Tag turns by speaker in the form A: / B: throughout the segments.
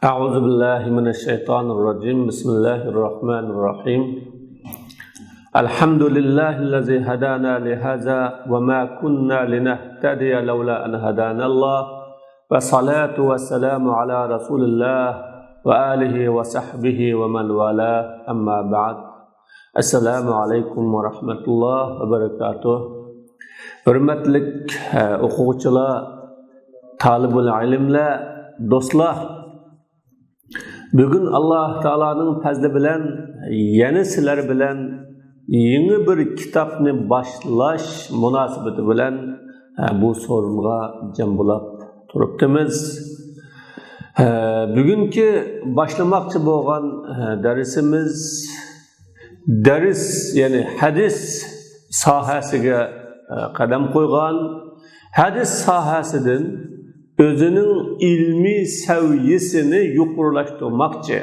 A: أعوذ بالله من الشيطان الرجيم بسم الله الرحمن الرحيم الحمد لله الذي هدانا لهذا وما كنا لنهتدي لولا أن هدانا الله والصلاة والسلام على رسول الله وآله وصحبه ومن والاه أما بعد السلام عليكم ورحمة الله وبركاته hurmatlik o'quvchilar, talibul ilmlar, do'stlar. Bugün Allah Teala'nın fazli bilen, yeni sizler bilen, yeni bir kitapni başlaş münasebeti bilen bu sorunga cem bulap turuptimiz. Bugünkü başlamakçı boğan dersimiz, ders yani hadis sahasıga qadam qo'ygan, hadis sahasidan özünün ilmi seviyesini yuqurlaştırmakçı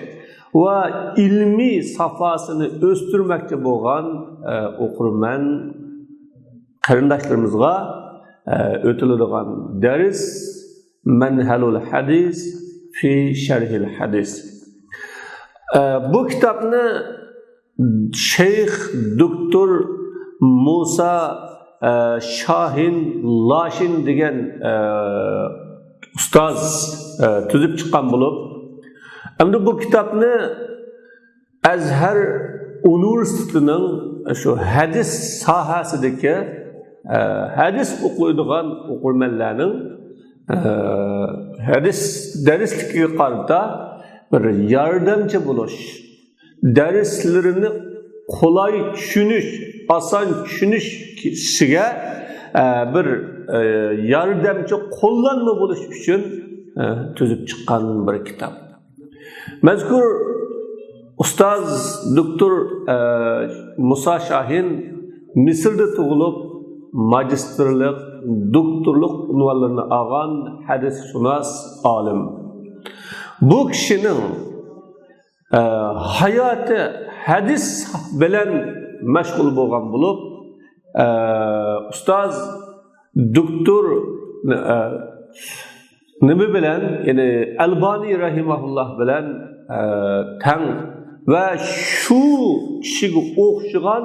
A: ve ilmi safhasını östürmekçi bo'lgan okurmen qarindoshlarımızga ötüladigan ders Manhalul Hadis fi Sharhil Hadis. Bu kitapni Şeyh Doktor Musa Şahin Lashin degan ustoz tuzib chiqqan bo'lib, endi bu kitobni Azhar universitetining shu hadis sohasidagi hadis o'qiydigan o'quvchilarning hadis darsligiga qarata bir yordamchi bo'lish, darslarini qulay tushunish, oson tushunishga bir yordamchi qo'llanma bo'lish uchun tuzib chiqqan bir kitob. Mazkur ustoz doktor Musa Shahin Misrda tug'ilib, magistrlik, doktorlik unvonlarini olgan hadisshunos olim. Bu kishining hayoti hadis bilan mashg'ul bo'lgan bo'lib, ustoz doktor nima bilan, yani Albani rahimahulloh bilan tang va shu kishiga o'xshagan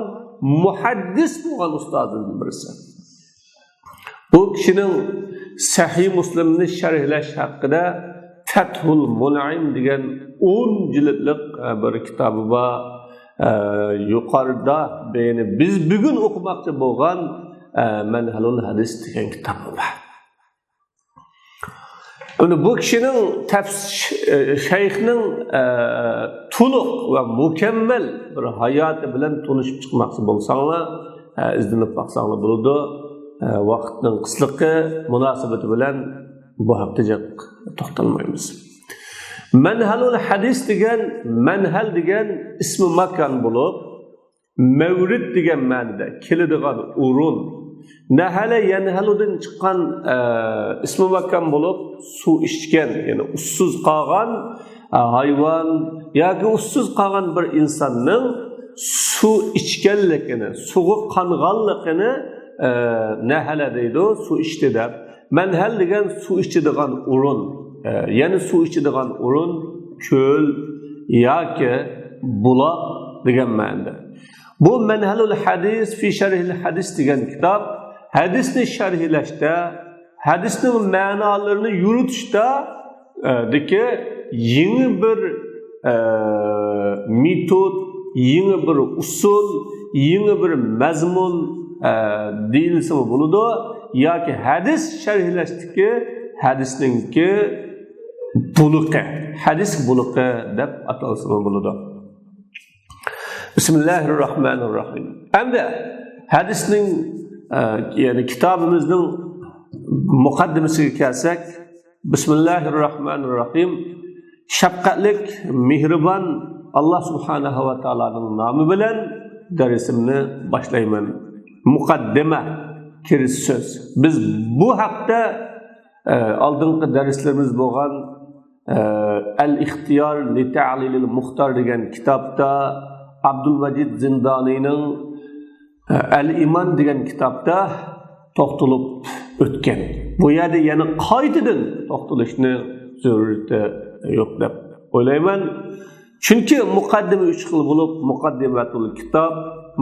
A: muhaddis bo'lgan ustozlardan birisi. Bu kishining Sahih Muslimni sharhlash haqida Fathul Mun'im degan 10 jildlik bir kitobi bor. Yuqorida beni biz bugün o'qimoqchi bo'lgan Manhalul Hadis degan kitob bor. Uni bu kishining shayxning to'liq va mukammal bir hayoti bilan tanishib chiqmoqchi bo'lsanglar, izlanib baqsanglar bo'ladi. Vaqtning qisqaligi munosabati bilan bu haqda to'xtalmaymiz. Manhalul Hadis degan, manhal degan ismi makan bo'lib, mavrid degan ma'noda keladigan o'rin. Nahala yanhaludan chiqqan ismi makan bo'lib, suv ichgan, ya'ni ussiz qolgan hayvon yoki ussiz qolgan bir insonning suv ichganligini, suvi qonganligini nahala deydi, suv ichdi deb. Manhal degan suv ichadigan o'rin. Yani su içidigan o'rin, ko'l yoki buloq degan ma'noda. Bu Manhalul Hadis fi Sharhil Hadis degan kitob hadisni sharhlashda, hadisning ma'nolarini yuritishda deki yeni bir metod, yeni bir usul, yeni bir mazmun deyilsa bo'ladi yoki hadis sharhlashdagi hadisninki buluqi, hadis buluqi deb atalsa bo'ladi. Bismillahirrahmanirrahim. Endi hadisning yani kitobimizning muqaddimasiga kelsak, Bismillahirrahmanirrahim. Shafqatlik, mehribon Allah subhanahu va taolaning nomi bilan darsimni boshlayman. Muqaddima, kirish so'z. Biz bu haqda oldingi darslarimiz bo'lgan Al-Ixtiyor li Ta'lilil Muxtar degan kitobda Abdulmajid Zindoniyning Al-Iman degan kitobda to'xtalib o'tgan. Bu yerda yana qaytadan to'xtalishni zarurati yo'q deb o'ylayman. Chunki muqaddima 3 xil bo'lib, muqaddimatul kitob,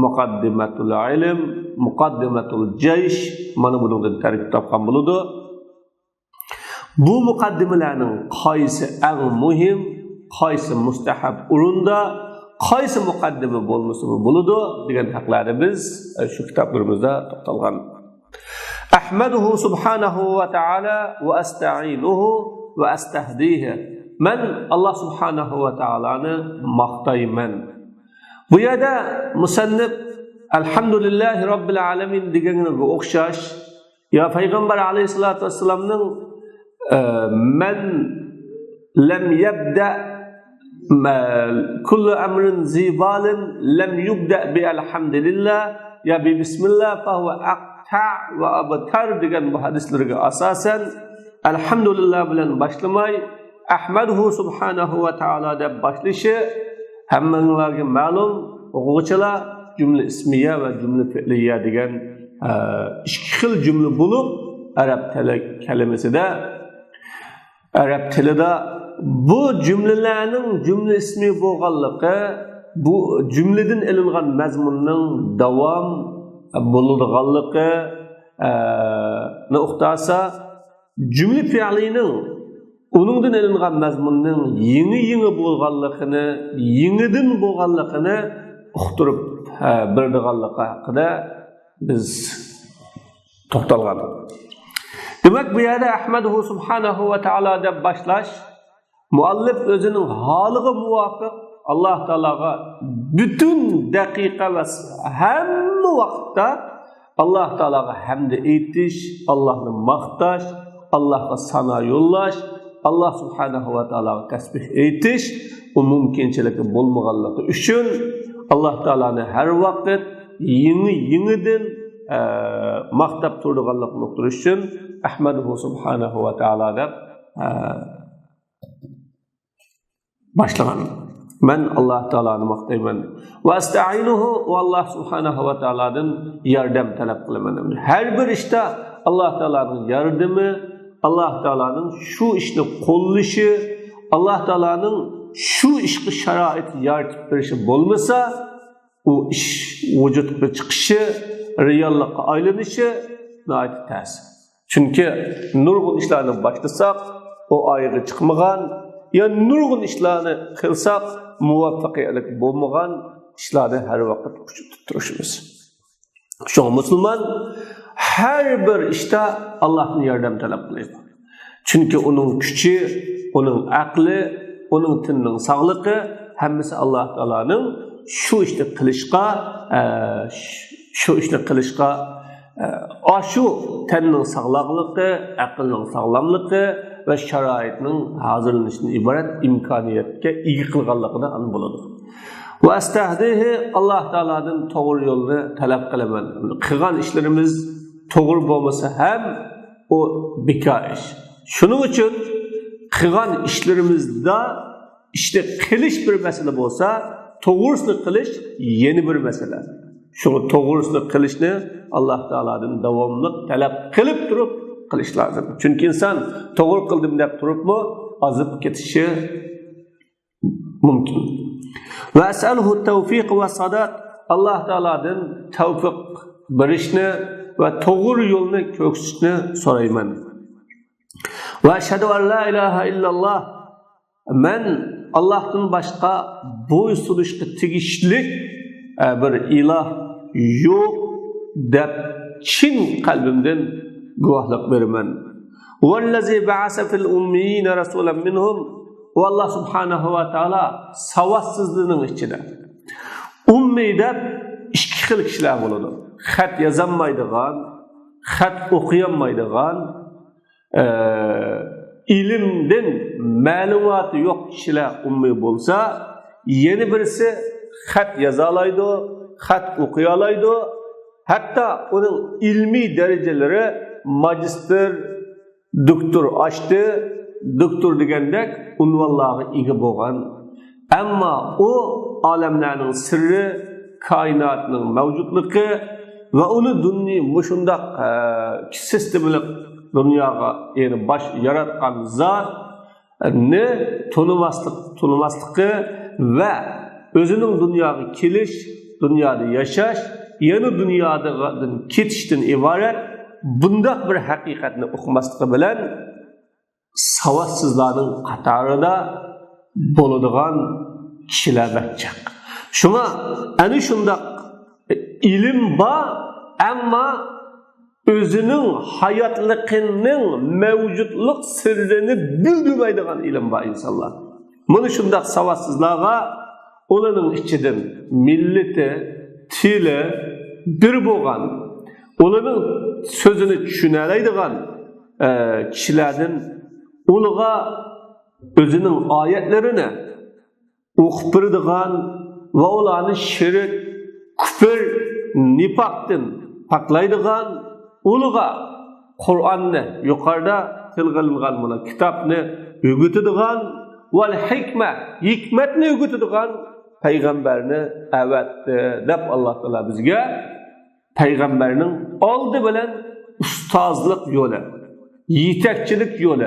A: muqaddimatul ilm, muqaddimatul jaysh mana bundan tarkib topgan bo'ladi. Bu muqaddimalarning qaysi eng muhim, qaysi mustahab o'rinda, qaysi muqaddima bo'lmasa bo'ladi degan haqlarda biz shu kitoblarimizda to'xtalgan. Ahmaduhu subhanahu va ta'ala va asta'inuhu va astahdihi. Men Allah subhanahu va ta'alani maqtayman. Bu yerda musannif alhamdulillahi robbil alamin deganiga o'xshash ya payg'ambar alayhisolatu vassalamning men lam yabda kullu amrin zibalin lam yubda bi alhamdulillah ya bi bismillah fa huwa aqta va abtar degan bu hadislarga asosan alhamdulillah bilan boshlamay ahmaduhu subhanahu va taala deb boshlashi hammanglarga ma'lum. O'quvchilar jumla ismiya va jumla fi'liya degan ikki xil jumla bo'lib arab tili kalimasida arab tilida bu cümlelerinin cümle ismi bo'lganligi bu cümleden ilingan mazmunning davom bo'ladiganligi nuqtasi cümle fi'lining uningdan ilingan mazmunning yangi bo'lganligini yangidan bo'lganligini uqtirib berdiganligi haqida biz to'xtalgan. Demek bu yerde ahmaduhu subhanahu ve taala deb başlaş muallif özünün halığı muvafık Allah Teala'ga bütün dakika ve hamma vaqtda Allah Teala'ga hamd aytish, Allah'ni maqtash, Allah'a sana yollash, Allah subhanahu ve taola'ga tasbih aytish u mumkinchiligi bo'lmaganligi uchun Allah Teala'ni har vaqt yangidan maqtab turganligini uqtirish uchun ahmaduhu subhanahu ve taala deb başlagan. Men Allah Teala'ni maqtayman. Ve asta'inuhu ve Allah subhanahu ve taola'dan yardım talep qilaman. Her bir işte Allah Teala'nın yardımı, Allah Teala'nın şu işni qo'llashi, Allah Teala'nın şu ishga sharoit yaratib berishi bo'lmasa, u ish vujudga chiqishi, reallikqa aylanishi nihoyat tez. Çünkü nurg'un ishlarni boshlasak, o oyga chiqmagan ya nurg'un ishlarni qilsak, muvaffaqiyatli bo'lmagan ishlarni har vaqt kuchib turishimiz. Şu Müslüman her bir işte Allah'ın yardım talep qiladi. Çünkü onun gücü, onun aklı, onun tinning sağlığı hammasi Allah Teala'nın şu ishni qilishga şu tenning sağlamlığı, aqlning sağlamlığı ve şaraitning hazırlanışından ibaret imkoniyatga ega qilganligini an bo'ladi. Ve astahdihi Allah Teala'dan doğru yolunu talep qilaman. Qilgan ishlarimiz to'g'ri bo'lmasa ham o bekor ish. Shuning uchun qilgan ishlarimizda işte qilish bir masala bo'lsa, to'g'risini qilish yeni bir masala. Şu to'g'risini qilishni Allah Teala'dan davomli talep qilib turib qilish lozim. Çünkü inson to'g'ri qildim deb turibmi, azib ketishi mumkin. Ve es'aluhu tevfik ve sadat Allah Teala'dan tevfik berishni ve to'g'ri yo'lni ko'rsatishni so'rayman. Ve eşhedü en la ilahe illallah men Allah'tan başka bo'ysunishga tegishli bir ilah yo'q deb chin qalbimdan guvohlik beraman. Vallazi ba'asa fil ummiyina rasulan minhum ve Allah subhanahu ve taala savadsizliğinin içinde. Ummiy deb ikki xil kishilar bo'ladi. Xat yozolmaydigan, xat o'qiolmaydigan, ilimden ma'lumoti yo'q kishilar ummiy bo'lsa, yeni birisi xat yoza oladi, xat o'qiy oladi, hatto uning ilmiy darajalari magistr, doktor açtı, doktor degandek unvonlarga ega bo'lgan. Ammo o olamlarning sirri, koinotning mavjudligi va uni dunyo mushundaq sistemlik dunyoga yani baş yaratgan zat ne tanımaslığı ve özünün dünyaya keliş, dünyada yaşaş, yeni dünyadan ketişten ibaret bundaq bir hakikatni okumaslığı bilen savadsızların qatarida bo'ladigan kishilar bakacak. Şuna ana şundaq ilim var ama özünün hayatlıqının mevcutluk sırrını bildirmeydiğen ilim var insanlar. Bunu şundaq savadsızlığa onların içinden milleti, tili bir boğan, onların sözünü düşüneleydiğen kişilerden onlara özünün ayetlerini okup birdiğen ve onların şirk, küfür, nifaktan paklaydiğen onlara Kur'an'ı yukarıda tilgilgan buna kitapını öğütüdüğen ve hikmetini öğütüdüğen peygamberini evetti dep Allah Teala bizge peygamberinin aldı bilen ustazlık yolu, yetekçilik yolu,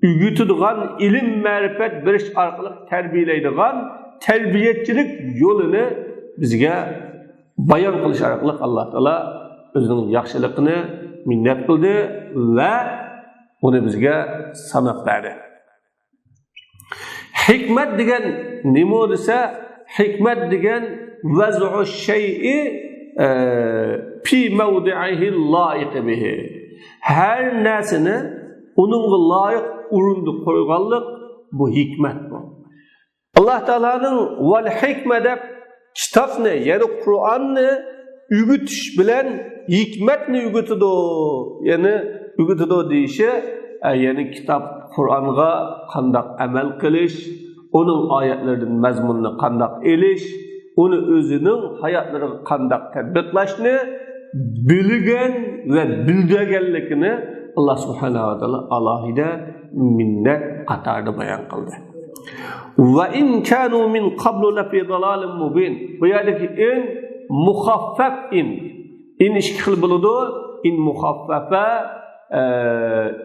A: öğütüdüğen ilim marifet biriş arkalık terbiyeleydiğen terbiyetçilik yolunu bizge bayan kılış arkalık Allah Teala özünün yaxşılıqını minnet kıldı ve onu bizge sanat verdi. Hikmet degen nima desa, hikmet degen vaz'u şey'i fi mevdi'ihi layiq bihi. Her narsani onun layık urundu koyganlık bu hikmet bu. Allah Teala'nın vel hikme deb kitapni, yani Kur'an'ni ügütüş bilen hikmetni ügütüdü. Yani ügütüdü deyişi, yani kitap Kur'an'a kandak amel kılış, onun ayetlerinin mezmununu kandak eliş, onu özünün hayatlarına kandak tedbirlaşını, bilgen ve bildirgenlikini Allah Subhanahu wa Ta'ala alahide minnet katarda bayan kıldı. Ve in kanu min qablu lafi dalalin mubin. Bu yerdeki in muhaffaf in iki xil buludu. In muhaffafa,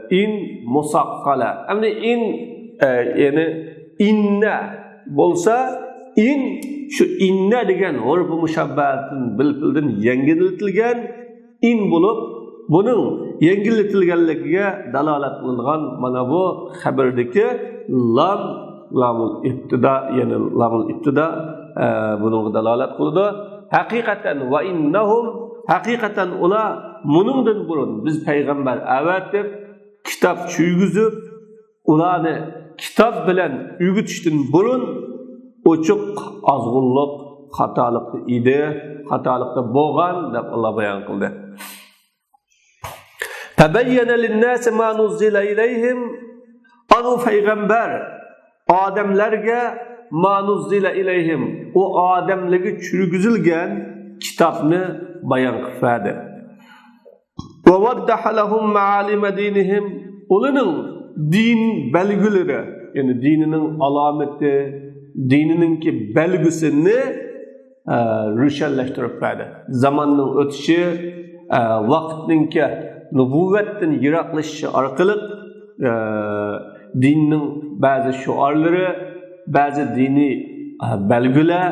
A: in musaqqala. Ama in yani inne bolsa in şu inne degen urf müşabbahatin bilpildin yengiltilgen in bulup bunun yengiltilganligiga dalolat qilingan mana bu xabardagi lamul ibtida, yani lamul ibtida bunun dalolat qildi. Haqiqatan va innahum haqiqatan ular buningdan burun biz payg'ambar avatib kitob tuygizib ularni kitob bilan o'rgatishdan burun ochiq azg'unlik xatolikda edi, xatolikda bo'lgan deb Alloh bayon qildi. Tabayyana lin-nasi ma nuzila ilayhim, anu payg'ambar odamlarga ma nuzila ilayhim, o odamlarga tushirgizilgan kitobni bayon qiladi. Ve vaddaha lahum ma'alim dinihim, ularning din belgilari, yani dininin alameti, dinininki belgisini rüşelleştirip verdi. Zamanın ötüşü, vaktinki nübüvvetten yiraklaşışı arkalık dininin bazı şuarları, bazı dini belgeler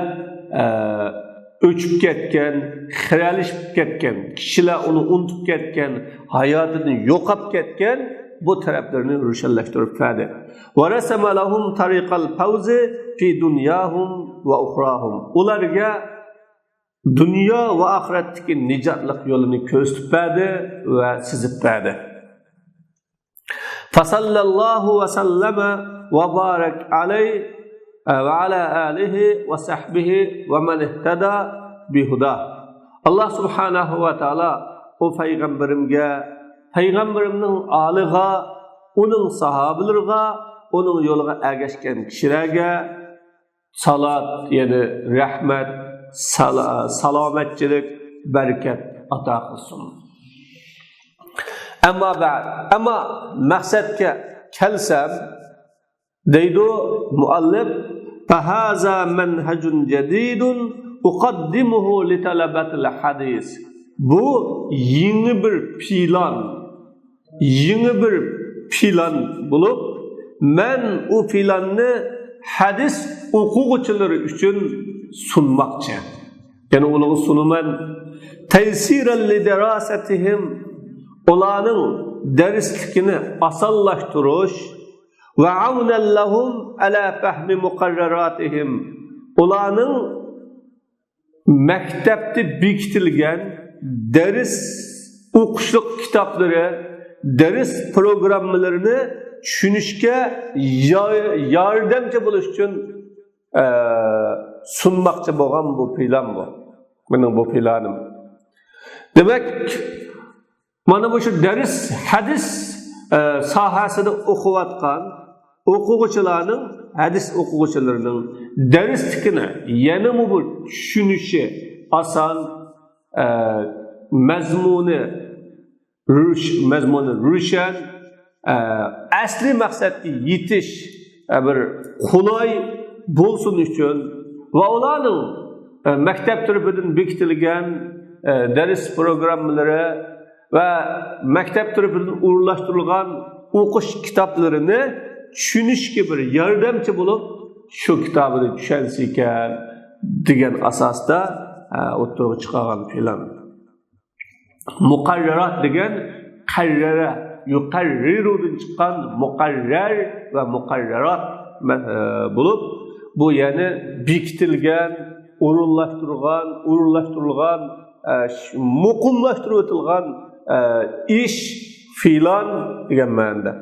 A: öçüp ketken, xiralışıp ketken, kişiler onu unutup ketken, hayatını yokap ketken bu taraflarını rüşelleştirip verdi. وَرَسَمَ لَهُمْ طَرِيقَ الْفَوْزِ فِي دُنْيَاهُمْ وَأُخْرَاهُمْ Ularga dünya ve ahiretteki nicatlık yolunu gösterip verdi ve sizip verdi. فَصَلَّى اللّٰهُ وَسَلَّمَ وَبَارَكَ عَلَيْهِ وَعَلَى آلِهِ وَسَحْبِهِ وَمَنْ اهْتَدَى بِهُدَاهُ Allah Subhanahu ve Teala o peygamberimnin alığa, onun sahabilerine, onun yoluna ergeçken kişilerge salat, yani rahmet, salametçilik, bereket ata kılsın. Ama maksatke kelsem deydi muallif فَهَذَا مَنْهَجٌ جَدِيدٌ اُقَدِّمُهُ لِتَلَبَةِ الْحَدِيثِ Bu yeni bir plan bulup men o filanni hadis o'quvchilari uchun sunmoqchi. Yani ularga sunuman taysiran lidirasatihim, ularning darslikini osonlashtirish va aunan lahum ala fahmi muqarraratihim, ularning maktabda bekitilgan ders o'qishlik kitoblari, ders programmalarini tushunishga yordamchi bo'lish uchun sunmoqchi bo'lgan bu plan bu. Mening bu planim. Demak, mana bu shu dars hadis sohasida o'qiyotgan o'quvchilarning, hadis o'quvchilarining darslikini yana bu tushunishi oson, mazmuni ro'shan, asli maqsadga yetish bir qulay bo'lsin uchun va ularning maktab tarafidan bekitilgan dars programmalari va maktab tarafidan o'rlashtirilgan o'qish kitoblarini tushunishga bir yordamchi bo'lib, shu kitobni tushunsa ekan degan asosda o'tirib chiqargan plan. Muqarrarat degan qarrara, yuqarrirudan chiqqan muqarrar va muqarrarat bo'lib, bu yani bekitilgan, o'rinlashtirilgan, muqimlashtirib o'tilgan ish, filan degan ma'noda.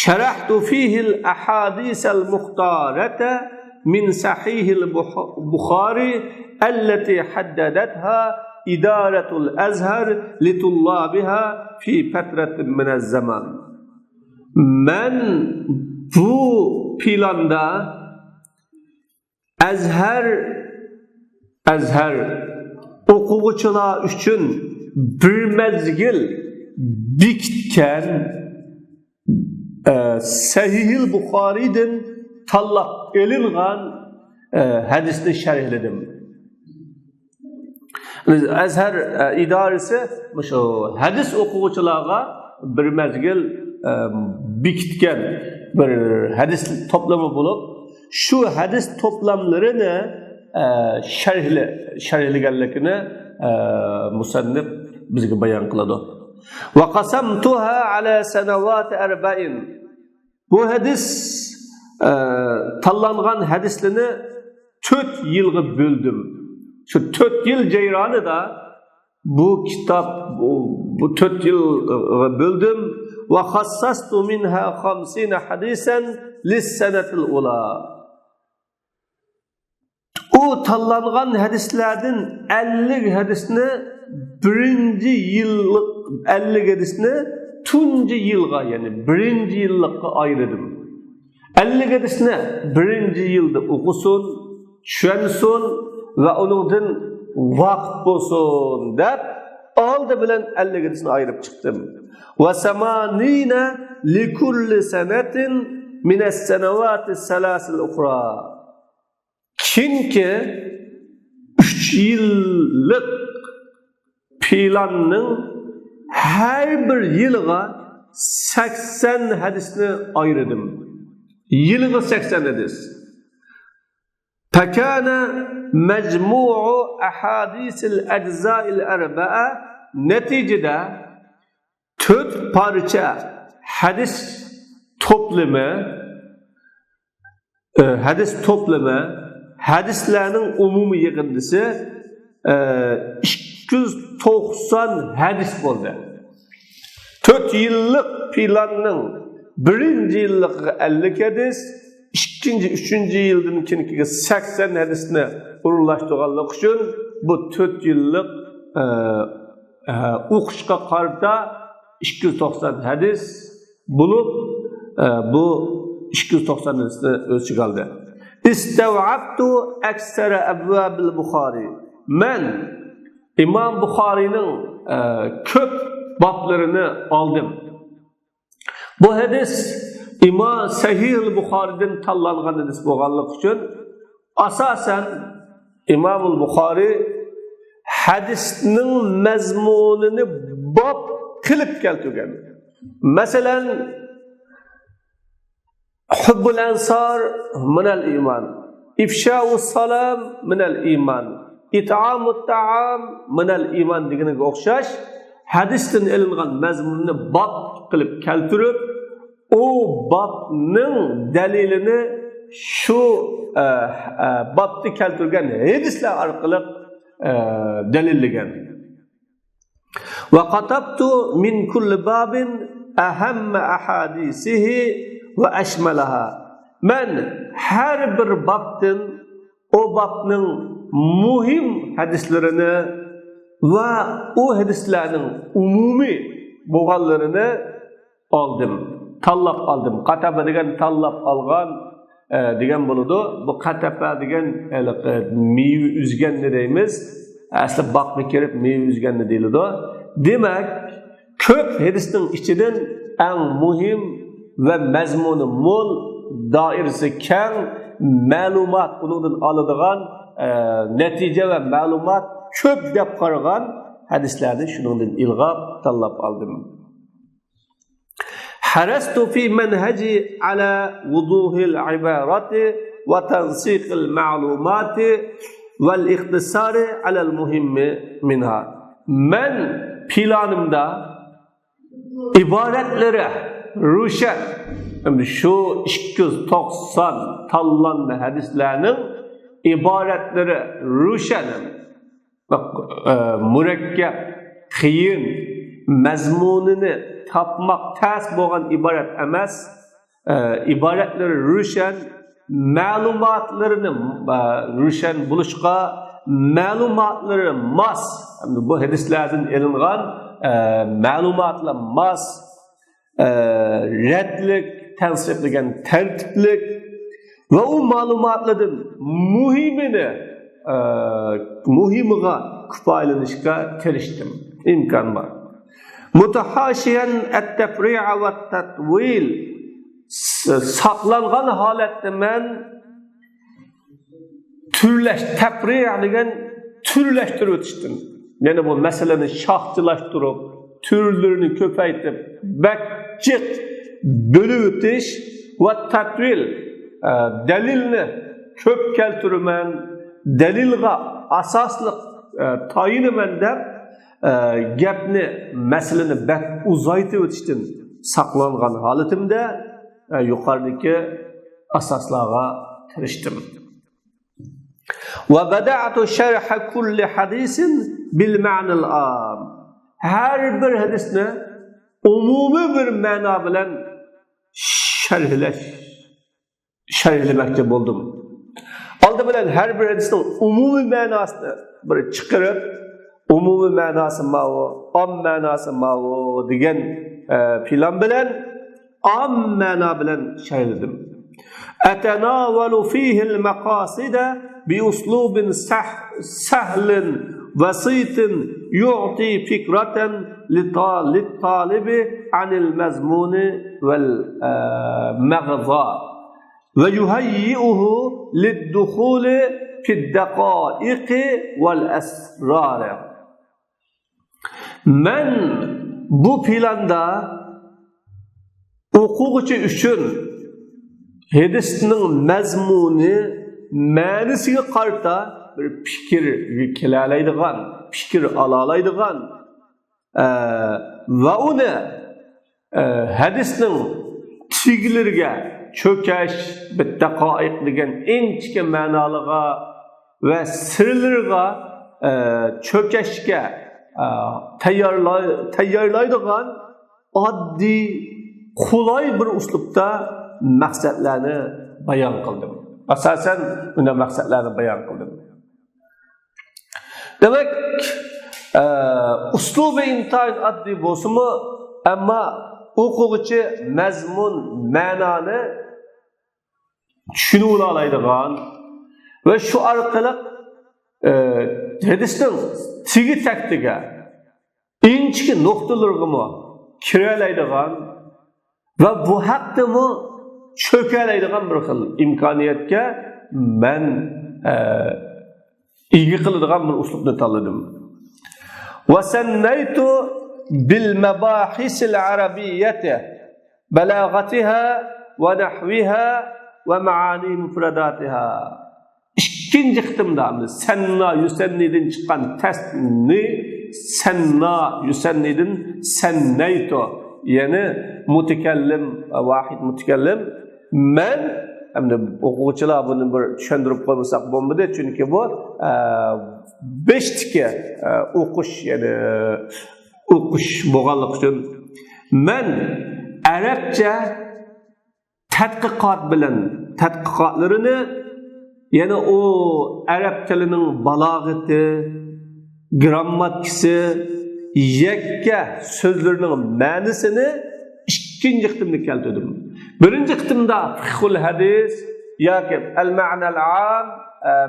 A: Sharahtu fihi al-ahadis al-mukhtarata min sahih al-Bukhari allati haddadatha idaratul Azhar litullabiha fi fatratin min az-zaman. Men bu planda Azhar o'quvchilar uchun bir mezgil bekitgan Sahih Bukhari'den tallab elingan hadisni sharhladim. Azhar idorasi shu hadis o'quvchilarga bir mezgil bekitgan bir hadis to'plami bo'lib, shu hadis to'plamlarini sharhlaganligini musannif bizga bayon qiladi. Va qasamtuha ala sanawat 40. Bu hadis tanlangan hadislarni 4 yilga böldüm. Şu 4 yıl ceyranida bu kitap bu 4 yıl böldüm ve khassastu minha 50 hadisen lis-senetil ula. O tanlangan hadislerden 50 hadisini birinci yıllık 50 hadisini tuncu yılga yani birinci yıllıkka ayırdım. 50 hadisini birinci yılda okusun, tushunsun ve onundan vaqt bo'lsin deb oldi bilan 50 hadisni ayirib chiqdim. Ve 80 likulli sanatin min as-sanawat as-salas al-ukhra. Çünkü 3 yıllık planning her bir yılga 80 hadisni ayırdım. Yılga 80 hadis. فكان مجموع أحاديث الأجزاء الأربعة نتيجة 4 parça hadis toplama hadislerinin umumi yığıntısı 290 hadis oldu. 4 yıllık planның 1. yıllık 50 hadis, 2. 3. yıldan keyingi 80 hadisni o'rinlashtirganlik uchun bu 4 yillik o'qishga qarata 290 hadis bo'lib, bu 290 hadisni o'lchab oldi. İstav'abtu aksara abwabil Bukhari. Men İmam Bukhari'nin ko'p bablarini aldım. Bu hadis İmam Sahih Bukhari'den tanlangan hadis bo'lganligi uchun asosan İmam Bukhari hadisning mazmunini bob qilib keltirgan. Masalan, hubbul ansar minal iman, ifsha'us salam minal iman, it'amut ta'am minal iman degeniga o'xshash hadisdan ilingan mazmunni bob qilib keltirib, o babning dalilini shu babni keltirgan hadislar orqali dalillagan. Wa qatabtu min kulli babin ahamma ahadisihi ve ashmalaha. Men her bir babdan o babning muhim hadislerini ve o hadislerinin umumi bo'lganlarini aldım, tanlab aldım. Qataba degan tanlab algan degan bo'ladi. Bu qataba degan meyve üzgenni deymiz. Asli baqqa kirib meyve üzgenni deyiladi. Demek ko'p hadisning ichidan eng muhim ve mazmuni mo'l, doirasi keng ma'lumot, undan oladigan natija ve ma'lumot ko'p deb qaragan hadislarni shundan ilg'ab tanlab oldim. Harastu fi manhaji ala wuduhil ibarati ve tansiqil ma'lumati vel ikhtisari alal muhimmi minha. Men planımda ibaretlere ruşen, şu 290 tallanma hadislerinin ibaretleri ruşenim, mürekkep, qiyin, mazmunini tapmak ters bo'lgan ibaret emas, ibaretleri ruşen, ma'lumotlarini ruşen buluşqa, ma'lumotları mas, bu hadislerden ilingan ma'lumotlar mas, redlik, tensiplegan tertiplik ve o ma'lumotlardan muhimiga kifoyalanishga tirishdim. İmkan var. Mutahashiyan at-tafri'a ve at-tatwil, saqlangan holatda men tafri' degan türleştirib o'tishdim. Yani bu meseleni şahçılaştırıp, türlerini köpeytip, bekçik bölüp ötiş ve tatvil, delilini köp keltürümen, delilga asaslık tayinimen dep, gepni, meseleni bek uzaytib ötiştin saklangan halatimde, yukarıdaki asaslarga tiriştim. وَبَدَعْتُ شَرْحَ كُلِّ حَدِيثٍ بِالْمَعْنَ الْعَامِ. Her bir hadisni umumi bir ma'no bilan sharhlamoqchi bo'ldim. Oldi bilan her bir hadisning umumi ma'nosini bir chiqarib, umumi ma'nosi ma'vo, am ma'nosi ma'vo degan plan bilan am ma'no bilan sharhladim. أتناول فيه المقاصد بأسلوب سهل بسيط يعطي فكرة للطالب عن المضمون والمغزى ويهيئه للدخول في الدقائق والأسرار. من bu planda o'quvchi uchun hadisning mazmuni, ma'nisiga qarta bir fikr kelalaydigan, fikr alalaydigan va uni hadisning tigilirga cho'kash, bittaqoiq degan inchki ma'noliga va sirlarga cho'kashga tayyorlaydigan oddiy, qulay bir uslubda maqsadlarni bayon qildim. Asosan unda maqsadlarni bayon qildim. Demak, uslubi intayin oddiy bo'lsa-mu, ammo o'quvchi mazmun, ma'noni tushunib oladigan va shu orqali hadisning tigi taktiga, inchki nuqtalarga kiralaydigan va bu haqdami cho'kalaydigan bir xil imkoniyatga men ega qiladigan bir uslubni tanladim. Va sannaytu bil mabahisil arabiyyati balagatiha ونحوها ومعاني مفرداتها. İkinci qitimda sanna yusannidin chiqqan tasni sanna yusannidin sannaytu, ya'ni mutakallim vahid mutakallim. Men hamda o'quvchilar buni bir tushuntirib qo'ymasak bo'lmaydi, chunki bu 5 tikka o'qish, ya'ni o'qish bo'lganligi uchun men arabcha tadqiqot bilan tadqiqotlarini, ya'ni o arab tilining balog'ati, grammatikasi, yakka so'zlarning ma'nosini ikkinchi qitimda keltirdim. Birinchi qitimda fiqhul hadis yoki al-ma'na al-am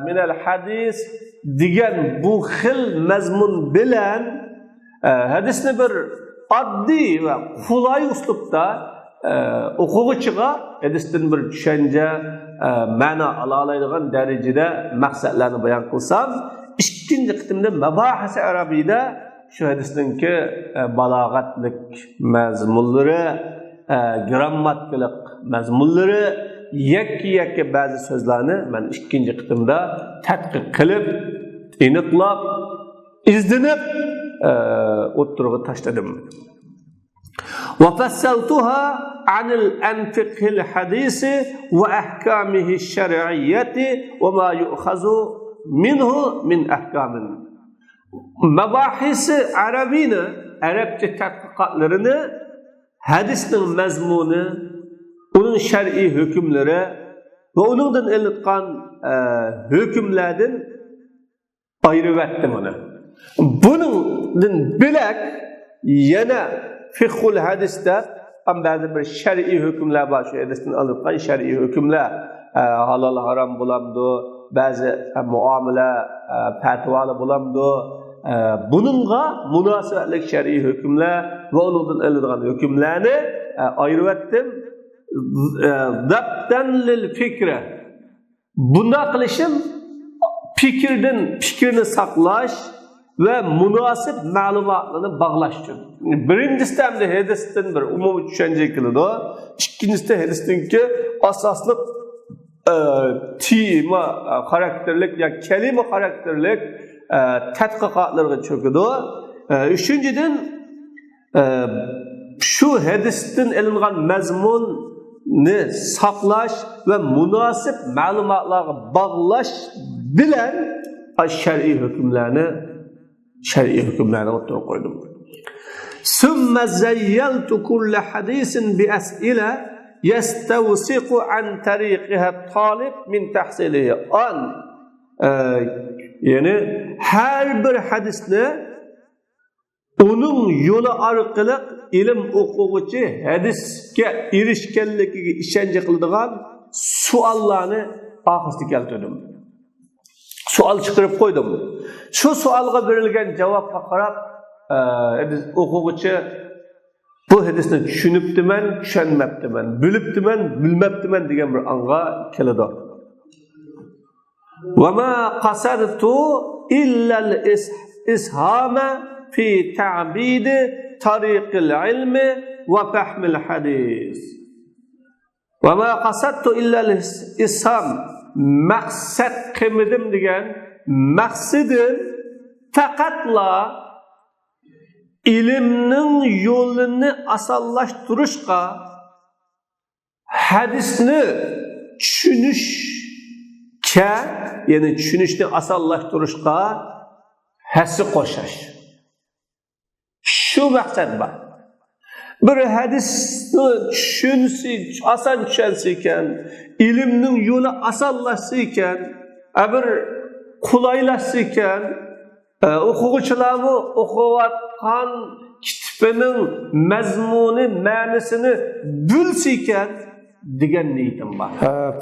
A: min al-hadis degan bu xil mazmun bilan hadisni bir oddiy va qulay uslubda o'quvchiga hadisdan bir tushuncha, ma'no ola oladigan darajada maqsadlarni bayon qilsam, ikkinchi qitimda mabahis arabiyda shu hadisninki balog'atlik mazmunlari, grammatikalik mazmunlari, yakka ba'zi so'zlarni men ikkinchi qitimda tadqiq qilib, aniqlab, izlanib o'ttirib tashladim. وفصلتها عن الفقه الحديث وأحكامه الشرعية وما يؤخذ منه من أحكام. مباحث عربينا Arapça tadqiqotlarini, hadisning mazmuni, uning shar'iy hukmlari va uningdan ilingan hukmlardan ayirib etdim uni. Buningdan bilak yana fiqhul hadisda ba'zi bir shar'iy hukmlar bor. Shu hadisdan olingan shar'iy hukmlar, halol harom bo'lamdi, ba'zi muomala fatvolar bo'lamdi. Buningga munosabatli shar'iy hukmlar va uningdan olingan hukmlarni ayirib etdim. Zabtan lil fikra. Bunda qilishim fikrni saqlash ve münasip ma'lumotlarni bağlash uchun. Birincisi hamda hadisdan bir umumiy tushuncha qiladi. İkincisi hadisninki asosli tema xarakterlik yoki kalima xarakterlik tadqiqotlarga cho'kadi. Uchinchidan shu hadisdan ilingan mazmunni saqlash ve münasip ma'lumotlarga bağlash bilan shar'iy hükümlerini ortaya koydum. ثم زيلت كل حديث بأسئلة يستوثق عن طريقها الطالب من تحصيله. Yani her bir hadisni onun yolu arqali ilim o'quvchi hadisga erishganligiga ishonch qiladigan savollarni oxirida keltirdim. Sual chiqarib qo'ydim. Shu savolga berilgan javobga qarab o'quvchi bu hadisni tushunibdiman, tushunmabdiman, bilibdiman, bilmabdiman degan bir anga keladi. Va ma qasadtu illa al-ishama fi ta'bid tariq al-ilm va fahm al-hadis. Va ma qasadtu illa al-isham, maqsad qilmadim degan maqsadim faqatla ilimning yo'lini osonlashtirishga, hadisni tushunishga, ya'ni tushunishni osonlashtirishga hassa qo'shish. Shu maqsad bor. Bir hadisni tushunsa, oson tushunsa ekan, ilimning yo'li osonlashsa ekan, bir qulaylashsa ekan, o'quvchilarni o'qiyotgan kitobining mazmuni, ma'nosini bilsa ekan degan niyatim bor.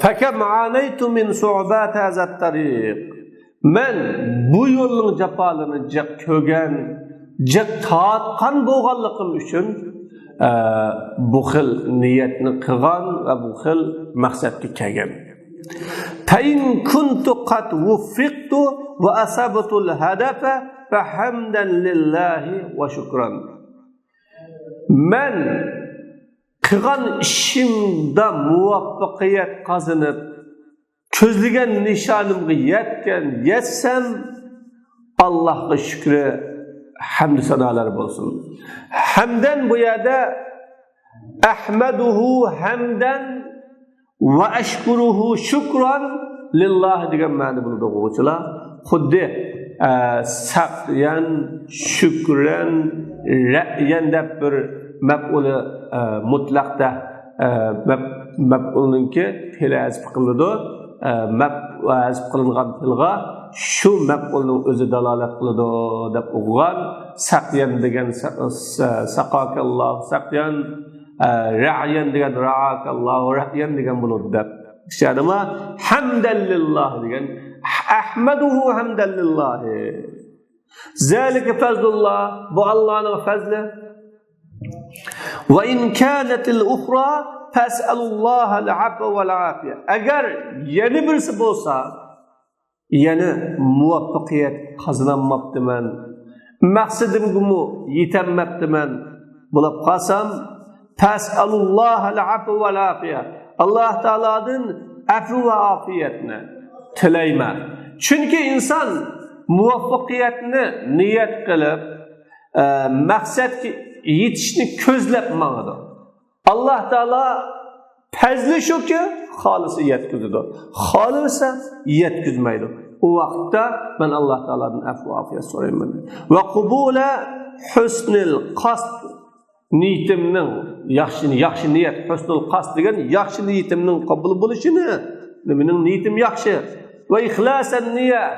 A: Fakam anaytu min su'bat hadha at-tariq. Men bu yo'lning jafolarini jiq ko'rgan, jiq tatgan bo'lganligim uchun bu xil niyatni qilgan va bu xil maqsadga kelgan. Tayin kuntu qad wuffiqtu va asabtu al-hadafa fa hamdan lillahi va shukran. Men qilgan ishimda muvaffaqiyat qozonib, ko'zlagan nishonimga yetsam, Allohga shukri, hamd sanolar bo'lsin. Hamdan bu yerda ahmaduhu hamdan va ashkuruhu shukran lillah degan ma'no bo'ladi o'quvchilar. Xuddi saqyan, shukran, ra'yan deb bir maf'uli mutlaqda maf'ulninki fe'li azb qiladi. Azb qilingan fe'lga shu maf'ulning o'zi dalolat qiladi deb o'qigan. Saqyan degan saqakalloh saqyan, ra'yan degan ra'akalloh ra'yan degan bo'ladi deb. Ishadimi? Hamdan lillah degan ahmaduhu hamdan lillah. Zalika fazlullah, bu Allohning fazli. Wa in kanat al-ukhra fas'alulloha al-'afwa wal-'afiya. Agar yana birisi bo'lsa, yana muvaffaqiyat qozonolmabdiman, maqsadimga yetamabdiman bo'lib qolsam, fas'alulloha al-'afwa wal-'afiya. Alloh taoladan afv va afiyatni tilayman. Chunki inson muvaffaqiyatni niyat qilib, maqsadga yetishni ko'zlab mangadi. Alloh taolo fazli shuki, xolisi yetkazadi. Xolisa yetkazmaydi. U vaqtda men Alloh taoladan afv va afiyat so'rayman. Va qubula husnul qasd, niyatimning yaxshi niyat, husnul qasd degan yaxshi niyatimning qabul bo'lishini, mening niyatim yaxshi va ixlosan niyat,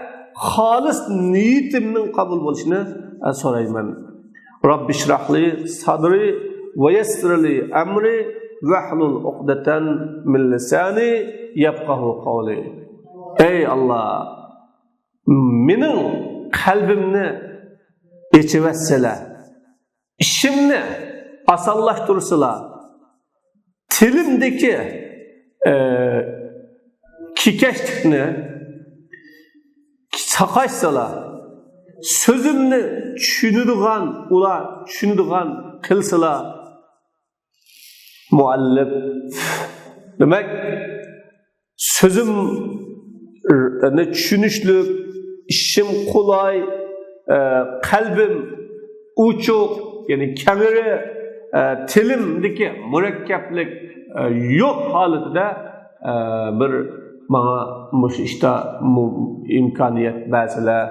A: xolis niyatimning qabul bo'lishini so'rayman. Robbi shrahli sadri va yassirli amri vahlul uqdatan min lisani yafqahu qawli. Ey Alloh, mening qalbimni echivassalar, ishimni osonlashtirsalar, tilimdagi kikashlikni saqashsalar, sözümni tushunadigan qilsalar, muallif demak sözümni tushunishlik, ishim qulay, qalbim uchuq, ya'ni kangiri, tilimdagi murakkablik yo'q holatida bir bana mush ishda imkoniyat ba'zilar.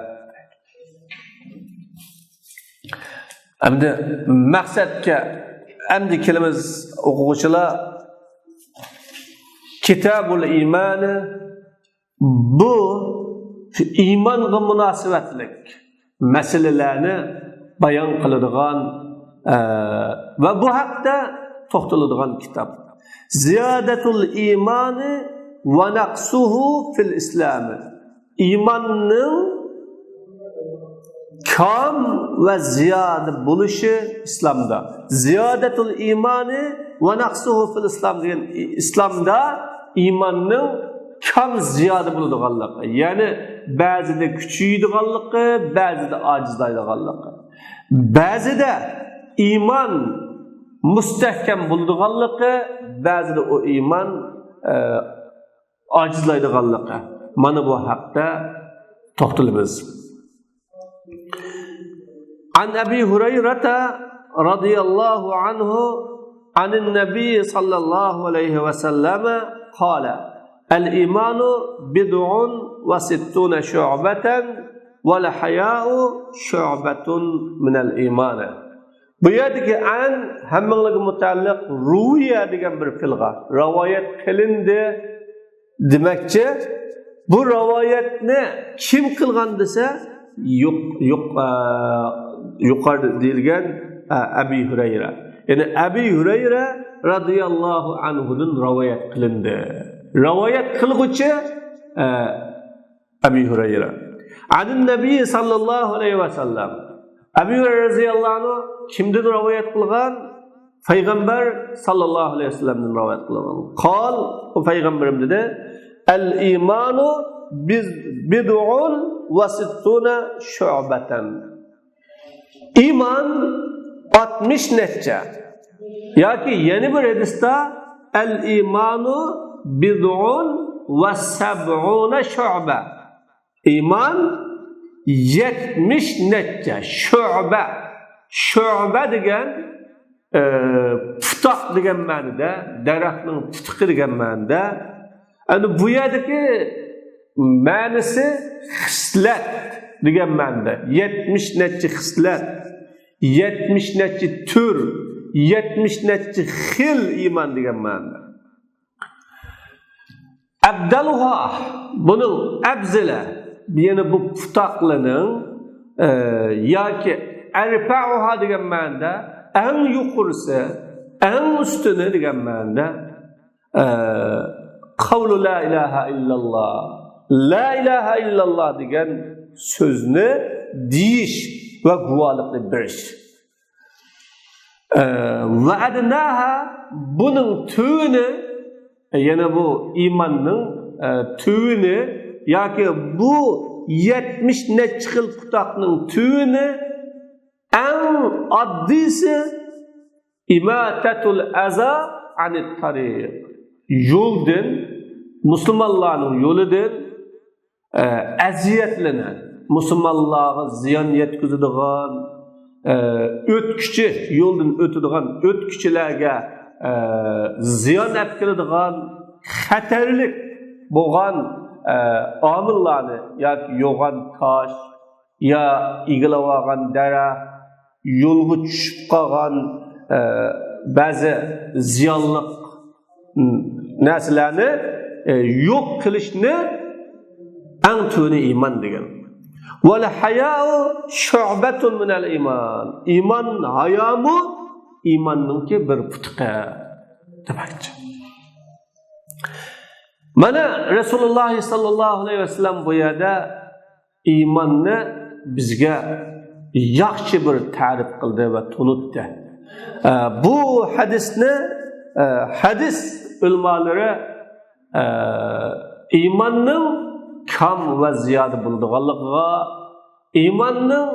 A: Endi maqsadga endi kelamiz o'quvchilar. Kitabul iymoni, bu iymonga munosabatlik masalalarni bayon qiladigan va bu haqda to'xtaladigan kitob. Ziyadatul iymoni va naqsuhu fil islam. Iymonning kam va ziyoda bo'lishi islomda. Ziyadatul iymoni va naqsuhu fil islam degan islomda iymonning kam ziyoda bo'ladiganligi, ya'ni ba'zida kuchaydiganligi, ba'zida ojizlaydiganligi. Ba'zida iymon mustahkam bo'ladiganligi, ba'zida o iymon ojizlaydiganligi. Mana bu haqda to'xtalamiz. An Abi Hurayrata radhiyallohu anhu anin nabiy sallallohu alayhi va sallam qala: "Al-imanu bid'un va sittuna shu'batan wal haya'u shu'batun min al-iman." Bu yerdagi an hammalarga mutaalliq ruya degan bir filga rivoyat qilindi demakchi. Bu rivoyatni kim qilgan desa, yuqorida deyilgan Abi Hurayra. Yani Abi Hurayra radhiyallohu anhudan rivoyat qilindi. Rivoyat qilguvchi Abi Hurayra. Anin Nabiy sallallohu alayhi va sallam. Abi Hurayra radhiyallohu anhu kimdan rivoyat qilgan? Payg'ambar sallallohu alayhi va sallamdan rivoyat qilgan. Qol, o payg'ambarim dedi: "Al-imanu bid'un va sittuna shu'batan." İman 60 netçe Yoki yeni bir hadisda el-imanu bid'un ve sab'una şu'be. İman 70 netçe şu'be. Şu'be degan putak degan ma'noda, daraxtning putuqi degan ma'noda. Ana bu yerdagi ma'nosi xislat degan ma'noda. 70 netçe xislat, 70 netçe tür, 70 netçe xil iman degan ma'noda. Abdaluha, bunun abzila, yani bu putaqlının yoki arfa'uha degan ma'noda en yuqorisi, en ustuni degan ma'noda qavlu la ilaha illalloh. La ilaha illalloh degan so'zni deyish va guvohlik berish. Va adnaha, bunun tüvini, yana bu imanning tüvini yoki bu 70 necha xil putaqning tüvini en oddiysi imatatul aza anit tariq. Yo'ldan, musulmonlarning yo'lidan aziyatlana, musulmonlarga ziyon yetkazadigan, o'tkichi, yo'ldan o'tadigan o'tkichilarga ziyon olib keladigan, xatarlik bo'lgan omillarni yoki yo'g'on tosh, ya igilib olgan daraxt, yo'lga tushib qolgan ba'zi ziyonli narsalarni yo'q qilishni eng tuni iymon degan. Val haya'u shu'batun minal iman. Iymon hayomu iymonninki bir putuqi demakchi. Mana Rasululloh sallallohu alayhi vasallam bu yerda iymonni bizga yaxshi bir ta'rif qildi va tunutdi. Bu hadisni hadis ulamolari iymonning kam va ziyoda bo'lganligiga, iymonning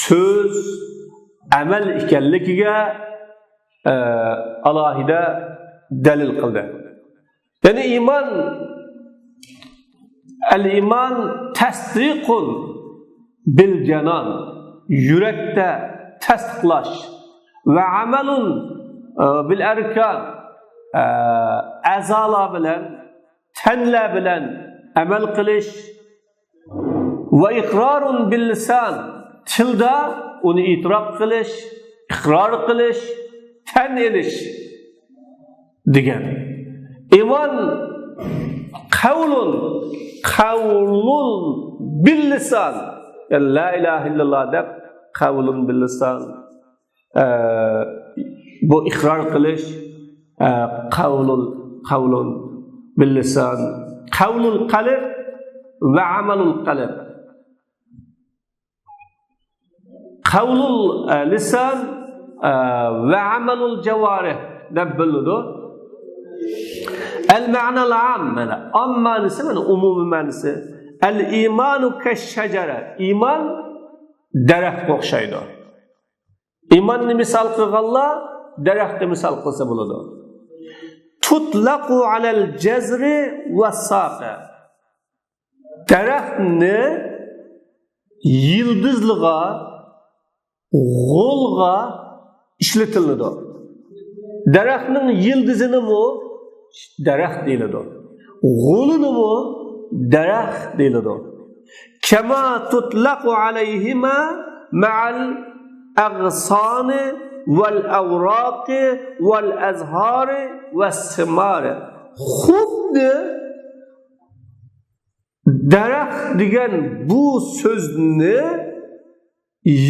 A: so'z, amal ekanligiga alohida dalil qildi. Yani iman, el-iman tasdiqun bil canan, yürekte tasdiqlash ve amelun bil erkan, azalar bilen, tenler bilen amel qilish ve iqrarun bil lisan, tilda onu itiraf qilish, iqrar qilish, tan elish degan. İman kavlun bil lisan, yani la ilahe illallah deb kavlun bil lisan, bu ikrar qilish, kavlun bil lisan, kavlul qalb ve amalul qalb. Kavlul lisan ve amalul jawarih deb bilinadi. El-ma'na al-am, am manisi, umumi manisi. El-imanu keş-şecere. İman daraxtga o'xshaydi. İmanni misal qilganlar daraxtga misal qilsa bo'ladi. Tutlaqu alal jazri va saqa. Daraxtni yıldızlığa, g'o'lga ishlatiladi. Daraxtning yıldızını mu daraxt deyiladi. G'o'lini mu daraxt deyiladi. Kama tutlaqu alayhima ma'al aghsani val awraqi val azhari vas simari. Xuddi daraxt degan bu so'zni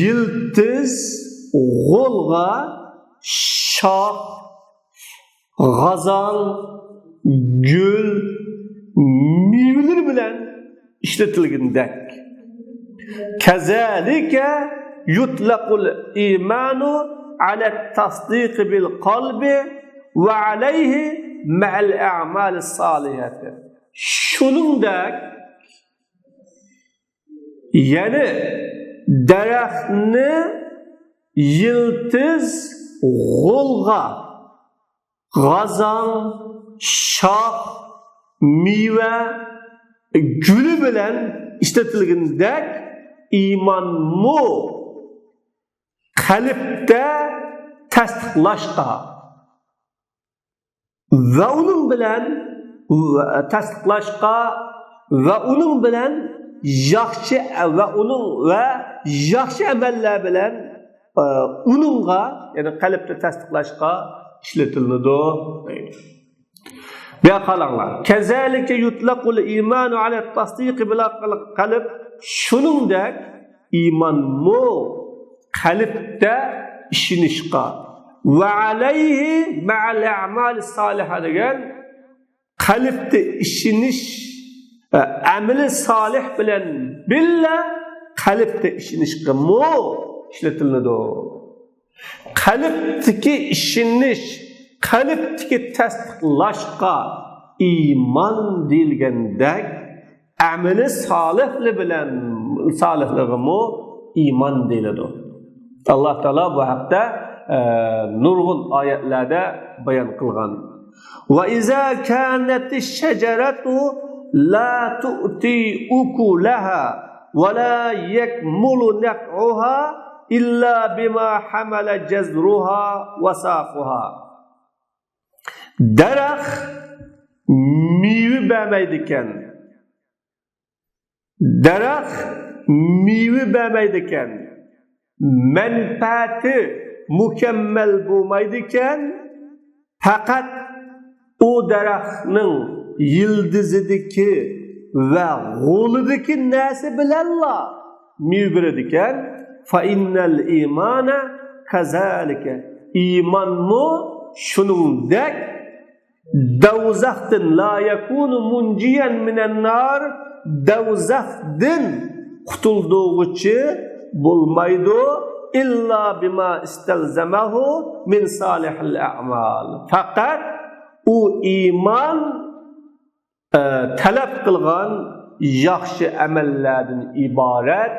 A: yildiz, g'o'lga, shox, g'azal, gül, meyveler bilen işletilgindek. Kezalike yutlaqul imanu ala tasdiq bil qalbi ve aleyhi ma'al a'mal salihati. Şunundek, yani daraxtni yildiz, g'olg'a, g'azon, shox, meva, guli bilan ishlatilgandek iymonmu qalbda tasdiqlashqa va uning bilan tasdiqlashqa va uning bilan yaxshi va uning va yaxshi amallar bilan uningga, ya'ni qalbda tasdiqlashqa ishlatiladi. Ya qalanglar. Kazalika yutlaqul imanu ala tasdiq bil qalb. Shuningdek iymonmu qalbda ishonishqa va alayhi ma'al a'mal solihah degan qalbda ishonish amali solih bilan billa qalbda ishonishqa mu ishlatiladi. Qalbdagi ishonish, qalbdagi tasdiqlashqa iymon deyilgandek amali solihli bilan solihligimi iymon deyiladi. Alloh taolo bu haqda nurg'un oyatlarda bayon qilgan. Va iza kanatish shajaratu la tu'ti ukulaha va la yakmulu naf'uha illa bima hamala jazruha wa saquha. Daraxt meva bermaydi ekan. Daraxt meva bermaydi ekan. Manfaati mukammal bo'lmaydi ekan. Faqat o daraxtning yildizidagi va g'o'lidagi narsa bilanla meva beradi ekan. Fa innal imana kazalika. Iymonmu shuningdek davzaxdan la yakunu munjiyan minan nar, davzaxdan qutulduğuchi bo'lmaydi illa bima istalzamahu min salihil a'mal. Faqat u iymon talab qilgan yaxshi amallardan iborat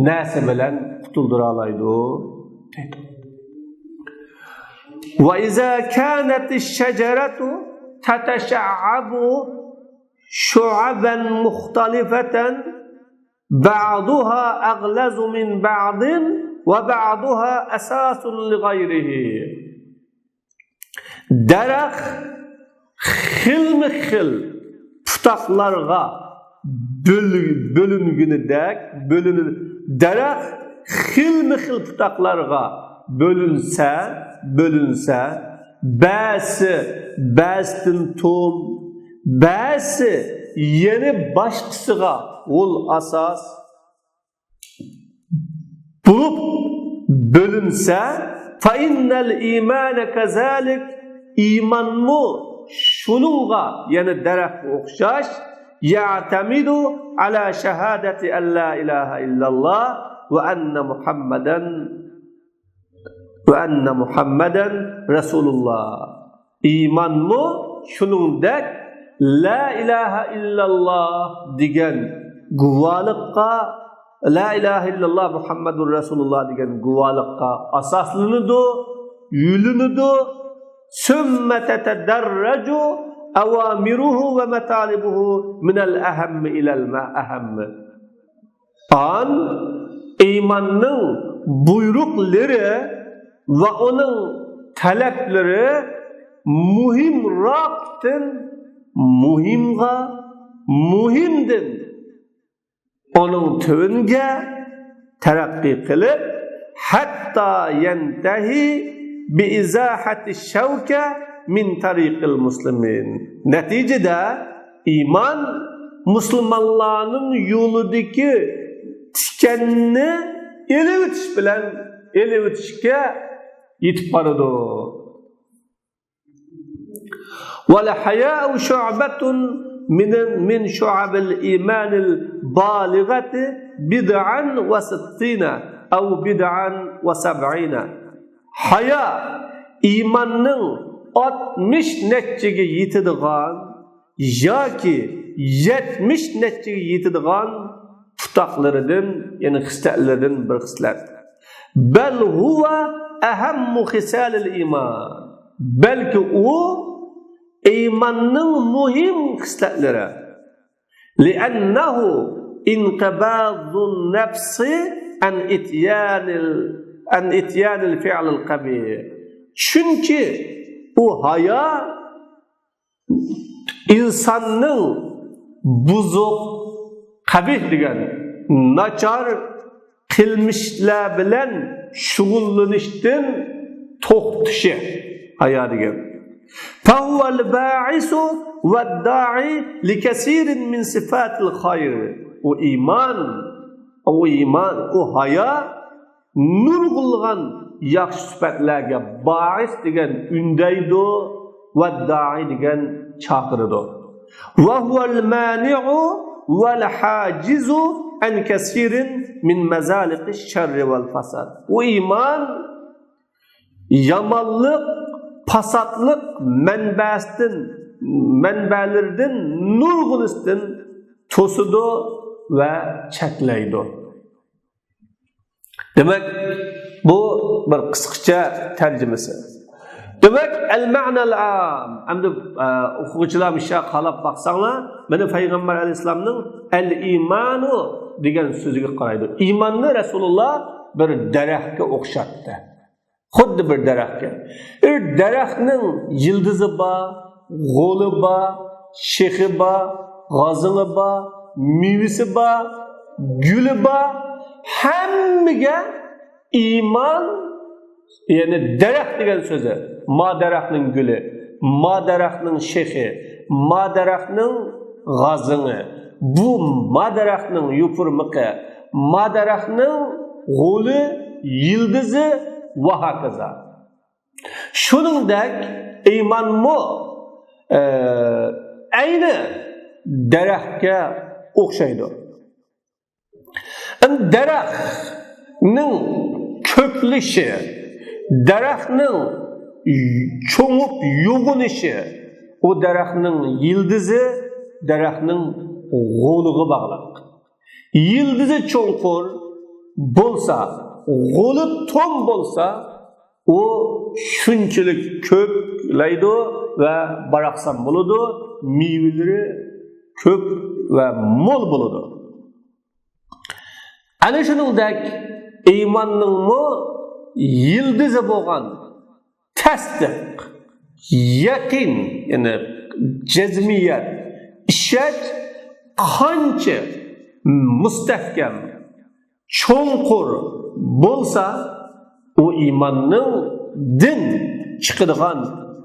A: narsa bilan qutuldira oladi. Wa iza kanat ash-shajaratu tatasha'abu shu'aban mukhtalifatan ba'daha aghlazu min ba'din wa ba'daha asasun li ghayrihi. Daraxt xilma-xil tutaqlarga bölüngünidek daraxt xilma-xil tutaqlarga bölünse ba'zidan to'm, ba'zi yana boshqasiga ol asos bo'lib bölünse fa innal imana kazalik, iymonmu shuningga yana daraxtga o'xshash ya'tamidu ala shahadati an la ilaha illallah wa anna muhammadan rasulullah. Iymonmu shuningdek la ilaha illallah degan guvohlikqa, la ilaha illallah muhammadur rasulullah degan guvohlikqa asoslanadi, yo'linadi. Summa tatadarraju awamiruhu va matalibuhu min al-aham ila al-aham. An iymonning buyruqlari va uning talablari muhimroqdan muhimga, muhimdan uning tuvinga taraqqiy qilib hatta yantahi bi izahati shawka min tariqil muslimin. Neticede iman Müslümanların yoludaki tikenini elevitişke yetip barıdı. Vel haya'u şu'betun min şu'abil imanil baligati bid'an ve sittina ev bid'an ve sab'ina. Haya imanның 60 neççege yetidigan yoki 70 neççege yetidigan tutaqlarıdan, yani xislatlardan bir xislat. Bel huwa ahammu khisalil iman. Belki o imanın muhim kısletleri. Li'annahu inqibadun nefsi an ityanil fi'lil kabih. Çünkü o haya insanın buzuk, kabih degan nachar qilmishlar bilan shug'ullanishdan to'xtashi haya degan. Fahuval ba'isu ve'd-da'i likasirin min sifatil khayr. O iman, o haya nurg'ulgan yaxshi sifatlarga ba'is degan undaydi va da'i degan chaqiradi. Va huval mani'u val hajizu an kasirin min mazaliqish sharri val fasad. O iman yamanlık, pasatlık menbalardan nurg'ulisdan to'sidi va cheklaydi. Demek bu bir qisqacha tarjimasi. Demek el-ma'nal am. Endi o'quvchilar ishga qarab baqsanglar, mana Payg'ambar alayhisolamning el-imanu degan so'ziga qaraydi. Iymonni Rasululloh bir daraxtga o'xshatdi. Xuddi bir daraxtga. Daraxtning yildizi bor, g'oli bor, shexi bor, g'ozini bor, mevasi bor, guli bor. Hammaga iman, yani daraxt degan so'zi, ma daraxtning guli, ma daraxtning shexi, ma daraxtning g'ozini, bu ma daraxtning yupurmiqi, ma daraxtning g'oli, yildizi va hokazo. Shuningdek, iymonmi ayni daraxtga o'xshaydi. Daraxtning ko'klishi, daraxtning cho'ngib yo'g'inishi, o daraxtning yildizi daraxtning g'o'lig'i bog'liq. Yildizi cho'nqur bo'lsa, g'o'li tom bo'lsa, o shunchalik ko'klaydi va baraqsan bo'ladi, mevalari ko'p va mo'l bo'ladi. Ana shuningdek iymonning yildizi bo'lgan tasdiq, yaqin, ya'ni jazmiyat, ishonch qancha mustahkam, cho'nqur bo'lsa, o iymonning din chiqadigan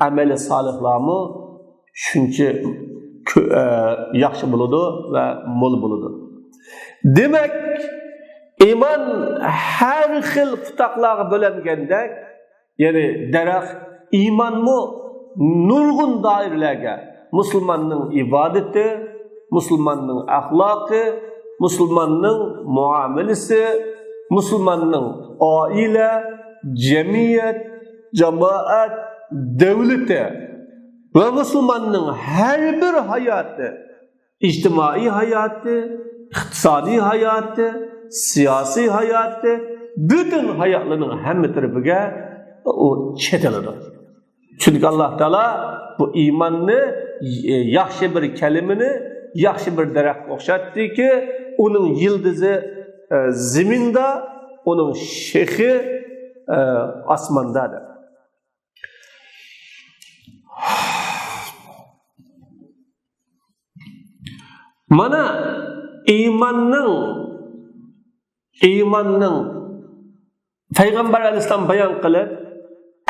A: amali solihlarni shuncha yaxshi bo'ladi va mo'l bo'ladi. Demak, iman har xil tutaqlarga bo'lingandek, ya'ni daraxt imanmi nurg'un doiralarga, musulmonning ibodati, musulmonning axloqi, musulmonning muomalasi, musulmonning oila, jamiyat, jamoat, davlati va musulmonning har bir hayoti, ijtimoiy hayoti, iqtisodiy hayoti, siyosiy hayoti, bütün hayotlarning hamma tarafiga o chetiladi. Chunki Alloh taolo bu iymonni yaxshi bir kalimani yaxshi bir daraxtga o'xshatdiki, uning yildizi zaminda, uning shexi osmondadir. Mana iymonning Payg'ambar alayhisalom bayon qilib,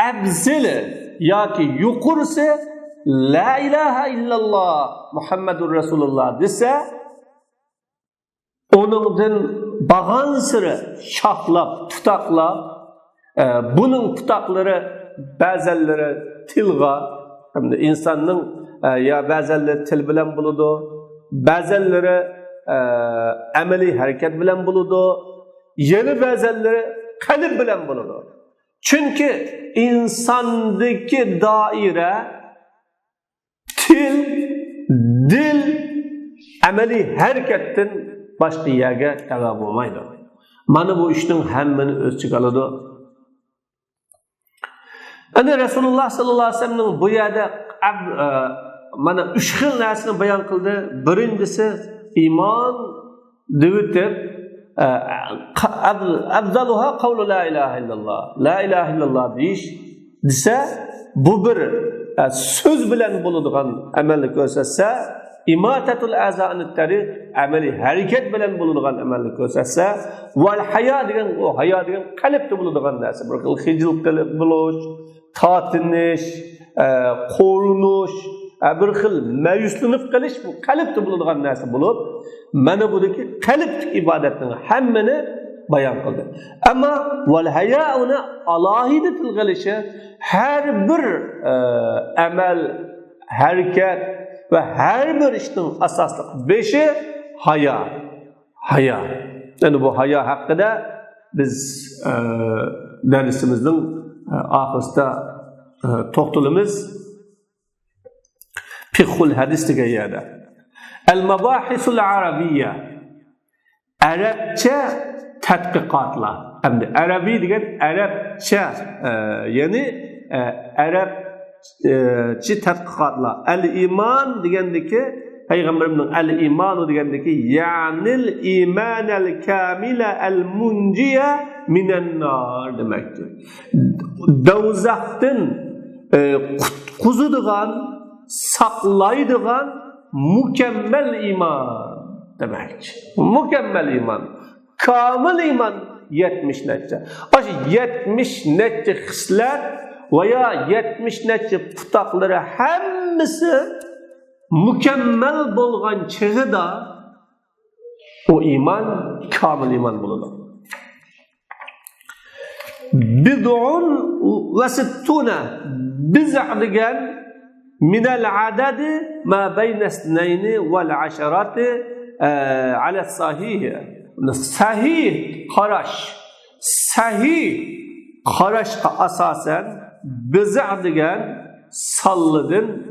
A: afzili yoki yuqurisi la ilaha illalloh Muhammadur Rasululloh desa, oningdan bag'an siri shoxlab, tutaqlab, buning tutaqlari ba'zanlari tilga, hamda insonning ya ba'zanlari til bilan bo'ladi, ba'zanlari amaliy harakat bilan bo'ladi, yana ba'zanlari qalb bilan bo'ladi. Chunki insondagi doira til, dil, amaliy harakatdan boshqa yerga tava bo'lmaydi. Mana bu ishning hammani o'z ichiga oladi. Ana Rasululloh sallallohu alayhi vasallam bu yerda mana 3 xil narsani bayon qildi. Birinchisi iymon deb afdaluha qawlu la ilaha illalloh. La ilaha illalloh deyish desa bu bir söz bilan bo'ladigan amalni ko'rsatsa, imatatul azani tariq amaliy harakat bilan bo'ladigan amalni ko'rsatsa, val hayo degan o hayo degan qalbda bo'ladigan narsa. Bir xil xijil qilib bo'lish, tatinish, qo'rinish, bir xil mayuslanib qilish bu qalbda bo'ladigan narsa bo'lib, mana budagi qalblik ibodatning hammani bayon qildi. Ammo val hayouni alohida tilg'ilishi har bir amal, harakat ve her bir işin asaslı beşi haya. Haya. Yani bu haya hakkında biz dersimizin ahırında toxtalımız fikhul hadis degan yerda. El-mabahisul arabiyya. Arabcha tadqiqotlar. Hamda arabiy degan arabcha, ya'ni arab çi tadqiqotlar. Al-iman degandiki Peygamberimizin al-imanu degandiki ya'nil imanal kamila al-munjiya minen nar demektir. Dozaqdan qutquzadigan, saqlaydigan mükemmel iman demektir. Mükemmel iman. Kamil iman 70 netçe. Aşı 70 netçe hisler veya 70 netçe putakları hemmisi mükemmel bolgan çığıda o iman kamil iman bulunur. Bid'un ve sittuna biz'a degan minel adadi ma beyne sneyni vel aşarati ala sahih. Sahih qarash. Sahih qarashga asasen biz'a degan sallıdın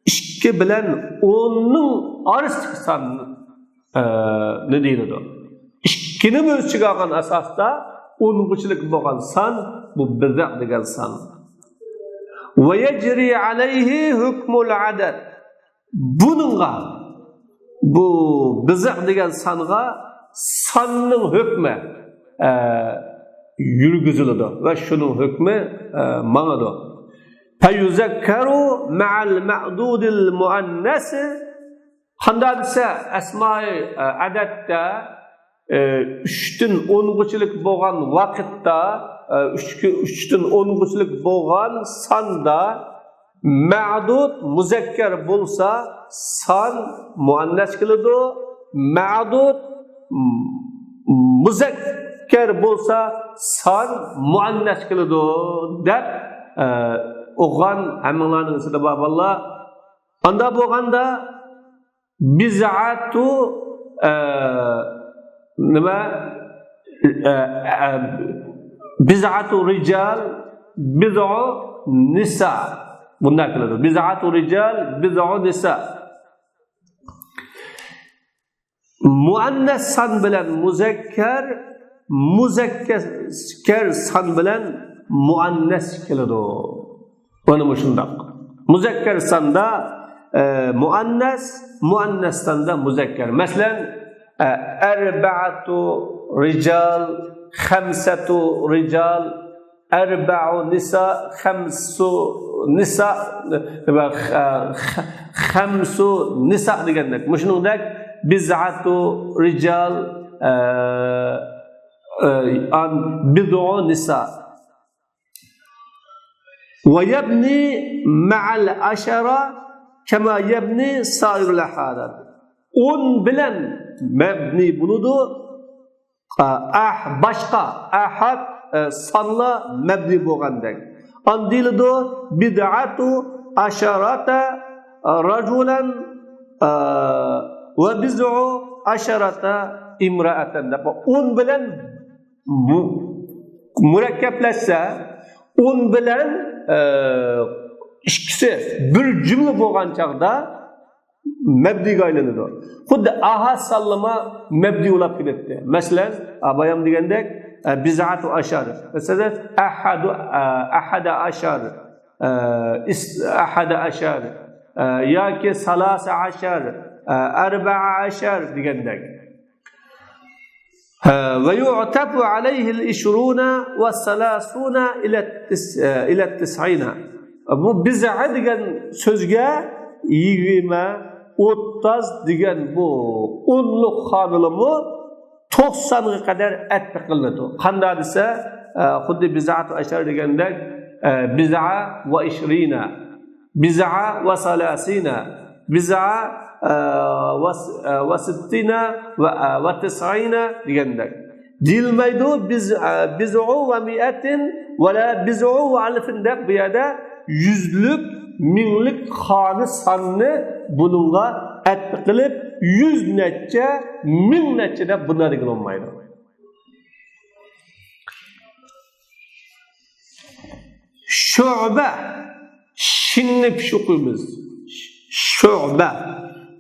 A: 2 bilen 10'nun arasındaki sanını ne deyildi o? 2'ni ölçüge algan asasda 10'lık boğan san bu biz'a degan san. Ve yecri aleyhi hükmül adet. Bununla bu biz'a degan sanıga sanның hükmü yürgüzülüdü ve şunun hükmü manadı. Feyuzekkeru ma'al ma'dudil muannesi qandadisa asma-i adadda 3'tün 10'lık boğan vakitta 3'tün 10'lık boğan sanda ma'dud muzekker bulsa san muannes kılıdı, ma'dud muzekker bulsa san muannes kılıdı deb oğan hammalarning isida baballar anda bo'lganda biz'atu nima biz'atu rijal biz'u nisa bunday qiladi. Biz'atu rijal biz'u nisa muannas san bilan muzakker, muzakker san bilan muannas keladi. Bana şundak. Muzekker sanda muannas, muannas sanda muzekker. Mesela erba'atu rical, khamsatu rical, erba'u nisa, khamsu nisa ve khamsu nisa degandak. Şundak biz'atu rical an bid'u nisa. ويبني مع العشرة كما يبني سائر الأحادث. 10 bilen mebni buludu. Başka ahad sanla mebni bo'lgandek. Andilidu bid'atu asharata rajulan ve biz'u asharata imra'atan. 10 bilen murakkablaşsa 10 bilen ikisi bir cümle bo'lgan chaqda mabdiga aylanadi. Xuddi ahad sallama mabdi ulab ketdi. Masalan, bayam degandek biz'atu ashar. Masalan, ahada ashar, ahad ashar yoki salasa ashar, arba'a ashar degandek. Ve yu'tafu alayhi al-ishruna ve salasuna ila tis'ina. Bu biz'a degan so'zga 20 30 degan bu 10lik xonilimi 90 ga qadar atbiq qilinadi. Qanday desa, xuddi biz'atu ashar degandek biz'a va 20, biz'a va salasina, biz'a va sittina va tis'ina degandek. Dilmaydi biz'u va mi'atin va la biz'u va alfin deb bu yerda yüzlük, minlik xoni sanni bununla atbiq qilib 100 necha, 1000 necha deb bunadigan olmaydi. Şu'ba shinni pishuqimiz. Şu'ba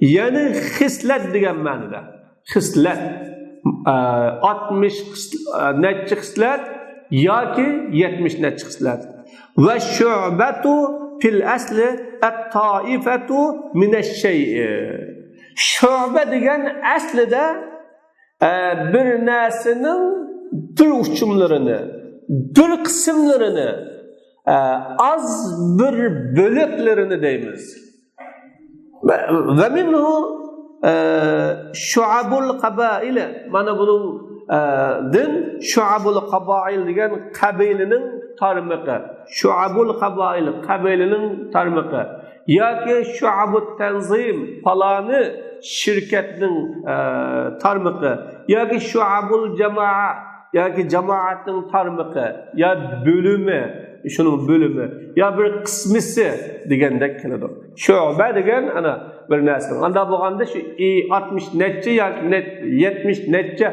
A: yani xislat degan ma'noda. Xislat 60 necha xislat yoki 70 necha xislat. Ve şu'batu fil asli at-taifatu min ash-shay'i. Şu'ba degan aslida bir narsaning bir uçumlarini, bir qismlarini, az bir bölüklerini deymiz. Ve minhu şu'abul qabail. Mana bunun din şu'abul qabail degan qabilening tarmaqi. Şu'abul qabail qabilening tarmaqi. Yoki şu'abut tanzim falani şirketning tarmaqi. Yoki şu'abul jamoa yoki jamoatning tarmaqi ya bölümü, şunun bölümü ya bir qismisi degandek keladi. Şu'ba degan ana bir narsa. Anda bo'lganda shu 60 necha yoki 70 necha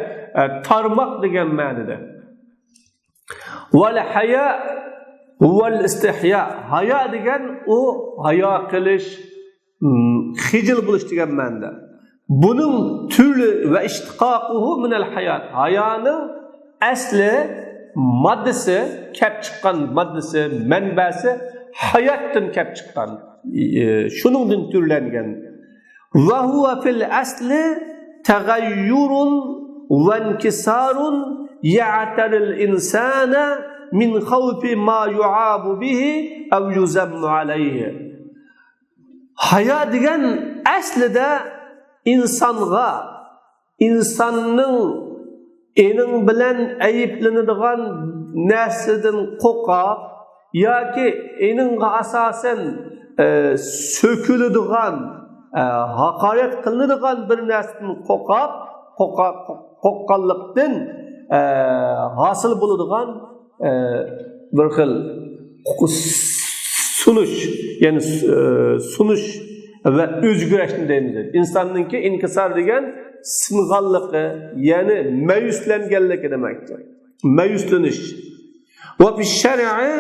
A: tarmoq degan ma'noda. Vel haya vel istihya. Haya degan u hayo qilish, xijil bo'lish degan ma'noda. Bunun türlü ve ishtiqoquhu min al-hayat. Hayaning asli maddasi, kelib chiqqan maddasi, manbasi hayotdan kelib chiqqan. Shuningdan türlengan. Va huwa fil asli taghayyurun va inkisarun ya'taril insana min khawfi ma yu'abu bihi aw yuzammu alayhi. Haya degan aslida insonga, insonning ening bilan ayiblanadigan narsadan qo'rqib yoki eningga asosan söküladigan, haqorat qilinadigan bir narsadan qo'rqqanlikdan hosil bo'ladigan bir xil sunish, ya'ni sunish ve o'zgarishni deymiz. İnsonningki inkisar degan singanligi, ya'ni mayuslanganligi demakdir. Mayuslanish. Ve fi şer'i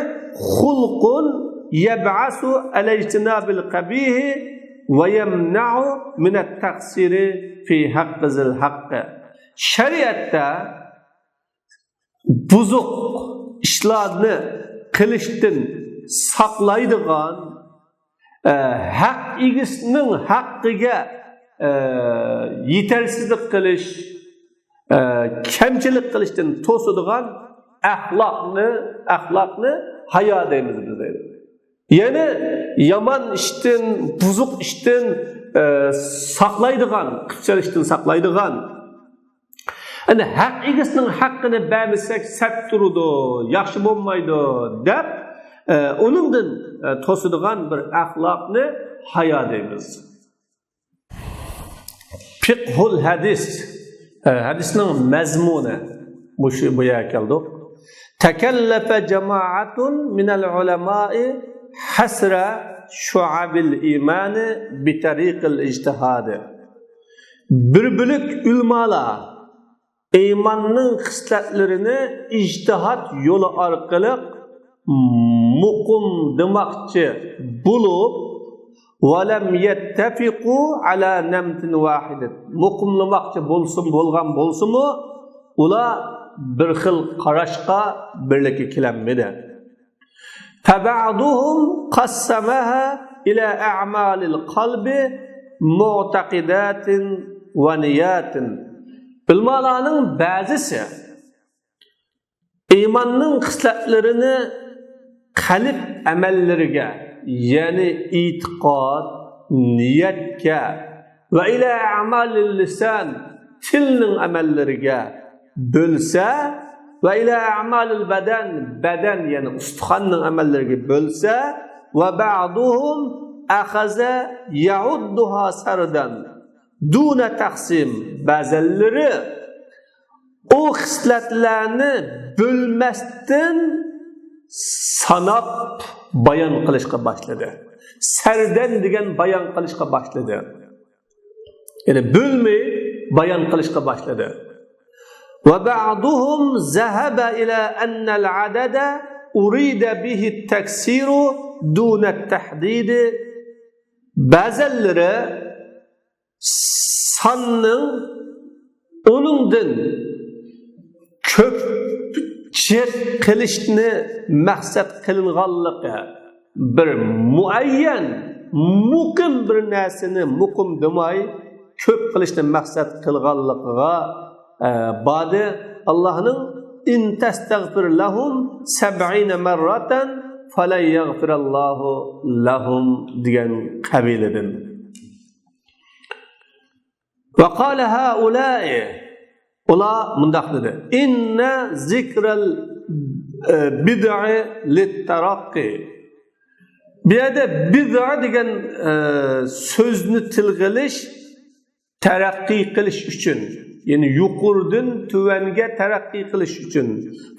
A: xulqun yab'asu al-ijtinabil qabih ve yemna'u min at-taqsiri fi haqqizil haqqi. Şeriatda buzuq ishlarni qilishdan saqlaydigan, haq egisining haqqiga yetersizlik qilish, kamchilik qilishdan to'sadigan axloqni hayo deymiz biz. Yani yaman ishdan, buzuq ishdan saqlaydigan, qilishdan saqlaydigan. Yani haq egisining haqqini bermasak sap turadi, yaxshi bo'lmaydi deb onundan to'sadigan bir axloqni hayo deymiz. Fiqhul hadis, hadisning mazmuni bu yerga keldi. Takallafa jama'atun minal ulama'i hasra shu'abil imani bi tariqil ijtihad. Bir bölük ulamalar imanning xislatlarini ijtihad yo'li orqali muqim demoqchi bo'lib, valam yettafiqu ala namtin vahidat. Muqimlamoqchi bo'lgan bo'lsa-mu, ular bir xil qarashqa birlikka kelmedi. فَبَعْضُهُمْ قَسَّمَهَا إِلَى أَعْمَالِ الْقَلْبِ مُعْتَقِدَاتٍ وَنِيَاتٍ. Bilmalarının bazısı imanın xislatlarini qalb amallariga, ya'ni i'tiqod, niyatga va ila a'malil lisan, tilning amallariga bo'lsa va ila a'malil badan ya'ni ustixonning amallariga bo'lsa va ba'duhum akhadha ya'udduha sardan duna taqsim, ba'zilari o xislatlarni bölmesden sanab bayan qilishga başladı. Serden degan bayan qilishga başladı. Yani bölmey bayan qilishga başladı. Ve ba'duhum zahaba ila annal adada urida bihi taksiru duna tahdid. Bazıları sanның onundan köp chet qilishni maqsad qilinganligi, bir muayyan muqim bir narsani muqim demay köp qilishni maqsad qilganligiga ba'di Allohning in tastaghfir lahum 70 marratan falan yaghfirallahu lahum degan qabilidan. Ve qala haula'i, ola mundaq dedi, inna zikral bid'i littaraqqi. Bu yerda bid'a degan so'zni tilg'ilish taraqqiy qilish uchun, ya'ni yuqurdan tuvanga taraqqiy qilish uchun.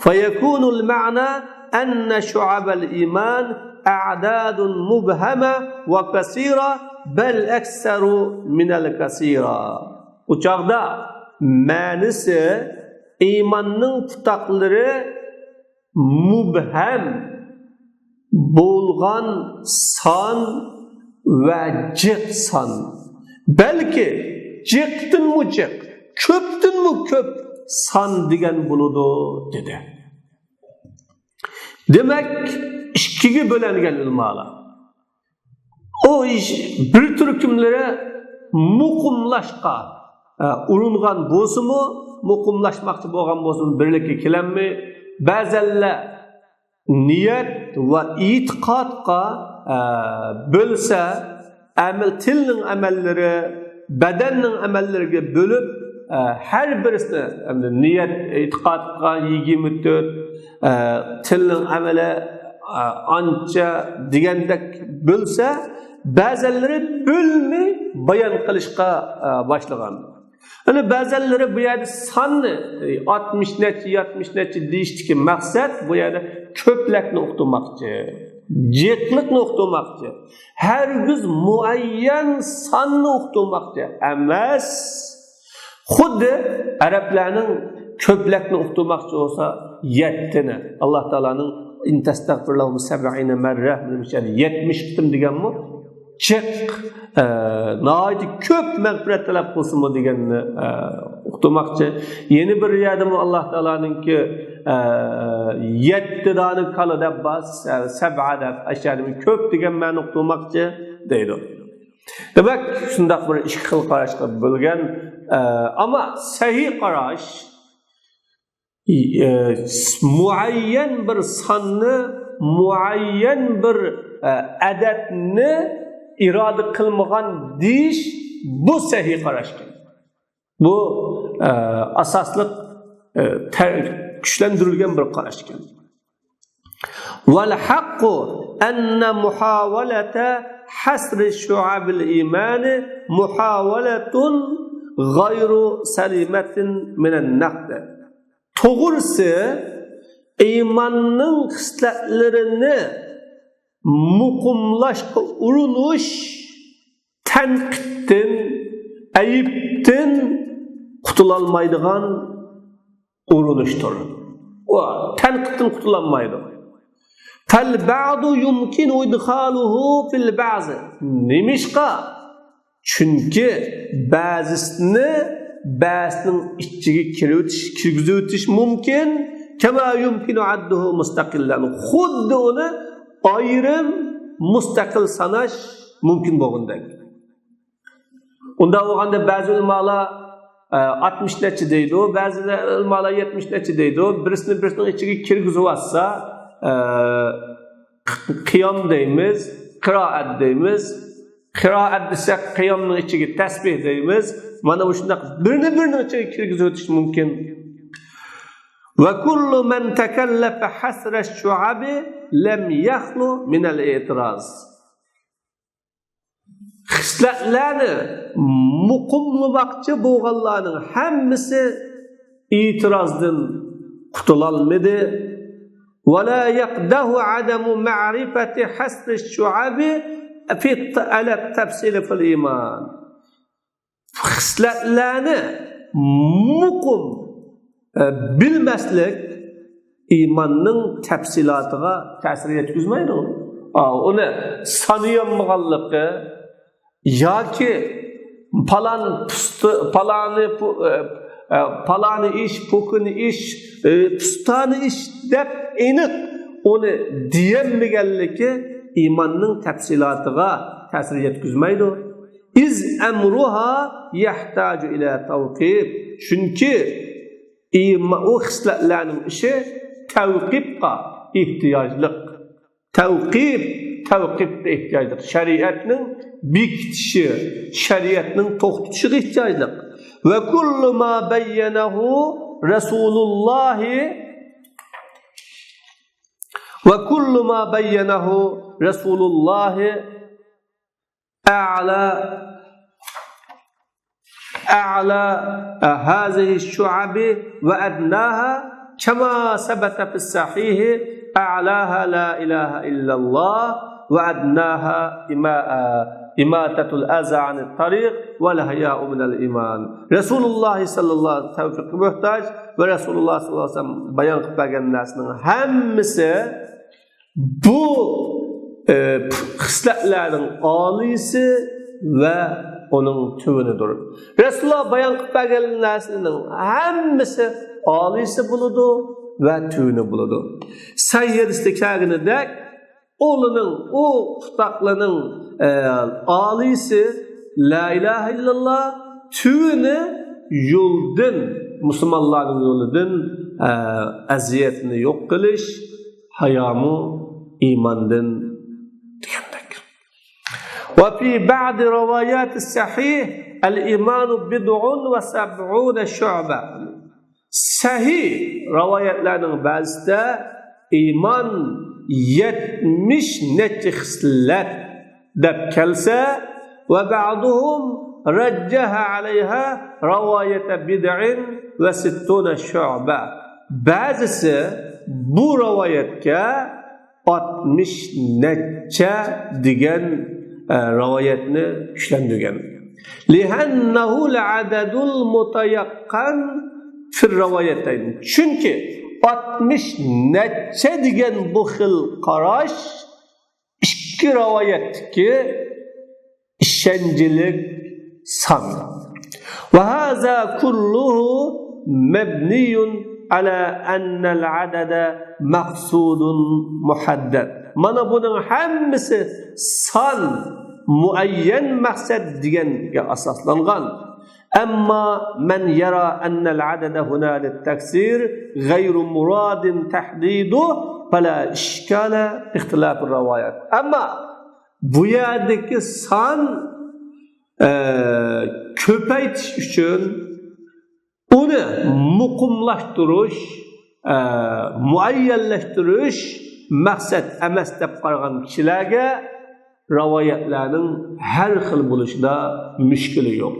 A: Fayakunul ma'na anna shu'abal iman a'dadun mubhama va kasira bel ekseru minel kasira. Bu çağda manisi imanның tutakları mubhem bolgan san ve cık san. Belki cıktın mu cık, köptün mu köp san degen buludu dedi. Demek ikkiga bölengen ilmalar. O iş bir türkümlere muqumlaşqa urungan bozumu, muqumlaşmakçı bolgan bozumu birlikke kelenmi, bazılar niyet ve itiqadqa bölse, tilning amalları, bedenning amallariga bölüp, her birisini niyet, itiqadqa 24, tilning amali ancha degandek bölse, bazıları bölmey bayan qilishga başlagan. Yani bazıları bu yerde sanni 60 neçe 70 neçe deyishdiki maqsad bu yerde köplekni uqtirmoqchi, jeqliqni uqtirmoqchi. Hergiz muayyan sanni uqtirmoqchi emas. Xuddi arablarning köplekni uqtirmoqchi olsa 7ni Alloh taolaning in tastagfirlahum 70 marra 70 qitim deganmi? Çık, naiti köp mağfiret talep kılsın mı degenini uqtirmoqchi. Yeni bir riyadımı Allah Teala'nın ki 7 dani kalı deb bas, 7 deb aşağıdımı köp degen ma'ni uqtirmoqchi deydi. Demek shundaq bir ikki xil qarashga bo'lgan, ama sahih qarash muayyan bir sanni, muayyan bir adadni irade kılmagan diş bu sahih qaraşken. Bu asaslık güçlendirilgen bir qaraşken. Vel haqqu enne muhavalete hasri şuabil imani muhavaletun gayru salimetin minen naqdi. Toğursi imanның xislatlarini muqumlaşqa urunuş tanqiddan, ayıpdan qutulalmaydigan urunuştur. O tanqiddan qutulanmaydi. Fal ba'du yumkinu idkhaluhu fil ba'z. Nimishqa? Chunki ba'zisini ba'zning ichiga kirgizib o'tish mumkin. Kama yumkinu adduhu mustaqillan. Xuddi uni ayrim mustaqil sanash mumkin bo'lgandek. Unda o'g'anda ba'zi ulamalar 60 necha deydi, ba'zi ulamalar 70 necha deydi. Birisining ichiga kirgizib olsa, qiyom deymiz, qiroat deymiz. Qiroat desak, qiyomning ichiga tasbih deymiz. Mana shunday birini ichiga kirgizib o'tish mumkin. Va kullu man takallafa hasra ash-shu'abi lam yakhlu min al-i'tiraz. Xislatlarni muqimlabaqchi bo'lganlarning hammasi i'tirozdan qutulolmadi. Va la yaqdahu adamu ma'rifati hasr ash-shu'abi fi al-tafsil fil iman. Xislatlarni muqim bilmaslik iymonning tafsilotiga ta'sir yetkazmaydi. Uni sanayolmaganligi yoki palani ish, pokini ish, pustani ish deb aniq uni diyemmeganligi iymonning tafsilotiga ta'sir yetkazmaydi. İz amruha yahtaju ila tawqif. Chunki o xislatlarning ishi tavqifga ehtiyojliq. Tavqifga ehtiyojliq. Shariatning bekitishi, shariatning to'xtatishiga ehtiyojliq. Va kullu ma bayyanahu Rasululloh أعلى هذه الشعب وأدناها كما ثبت في الصحيح أعلاها لا إله إلا الله وأدناها إماتة الأذى عن الطريق والحياء من الإيمان. رسول الله صلى الله عليه وسلم tevfik muhtaç ve Resulullah sallallahu aleyhi ve sellem bayan kıpagən nəsinin həmmisi bu xislatların alisi ve onun tüvünüdür. Resulullah bayan kıpagən nəsinin həmmisi alisi buludu ve tüvünü buludu. Sayyid istikâgini dek oğlunun, o tutaklı'nın alisi la ilahe illallah tüvünü yoldun, Müslümanların yoludun aziyetini yok kılış, hayamı imandan diyendek. Ve fi ba'di rivayat sahih el-imanu bid'un ve sab'un şu'be. Sahih rivayetlerinin bazıda iman 70 neçe xislat deb kelsa ve ba'duhum rajjaha alayha rivayet bid'in ve 60 şu'be. Bazısı bu rivayetke 60 neçe degan rivayetni işlendirgan. Lihannahu al-adadul mutayaqqan fi rivayetayn. Çünkü 60 neçe degan bu xil qarash ikki rivayetki ishonchlik son. Ve haza kulluhu mabniyun ala anna al-adada maqsudun muhaddad. Mana bunun hammasi son muayyan maqsad deganga asoslangan. أما من يرى أن العدد هنا للتكسير غير مراد تحديده فلا إشكال اختلاف الروايات. أما بيادك san köpeytiş üçün onu muqimlashtirish, muayyanlashtirish maqsad emas deb qaragan kishilarga rivoyatlarning har xil bo'lishida mushkuli yo'q.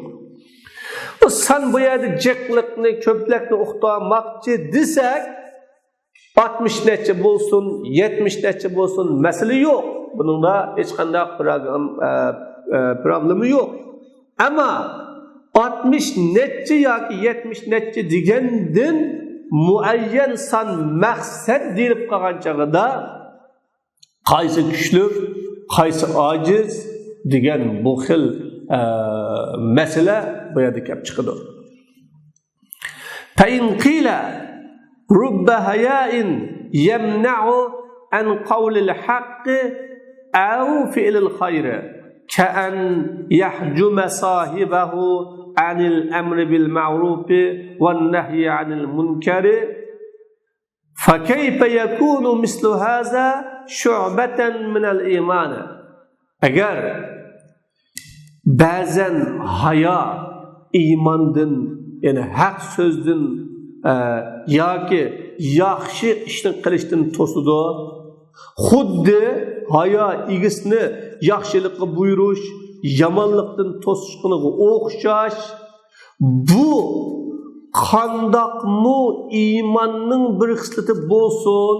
A: San bu yerde ceklikni, köplekni uqtamakçı desek 60 neçe bulsun, 70 neçe bulsun mesele yok. Bunun da hiç qanday problemi yok. Ama 60 neçe yoki 70 neçe degandin muayyan san maqsad deyilib qolgan chog'ida qaysi kuchli, qaysi ojiz degan bu xil mesele bu yerda kelib chiqadi. Fa in qila rubba haya'in yamna'u an qawlil haqqi aw fi'lil khayri ka'an yahjuma sahibahu anil amri bil ma'rufi wan nahyi anil munkari فكيف يكون مثل هذا شعبة من الإيمان agar ba'zan hayo iymondan ya'ni haq so'zdan yoki yaxshi ishni qilishdan to'sidi xuddi hayo egisini yaxshilikqa buyurish yomonlikdan to'sishga o'xshash bu qandoqmi iymonning bir xislati bo'lsin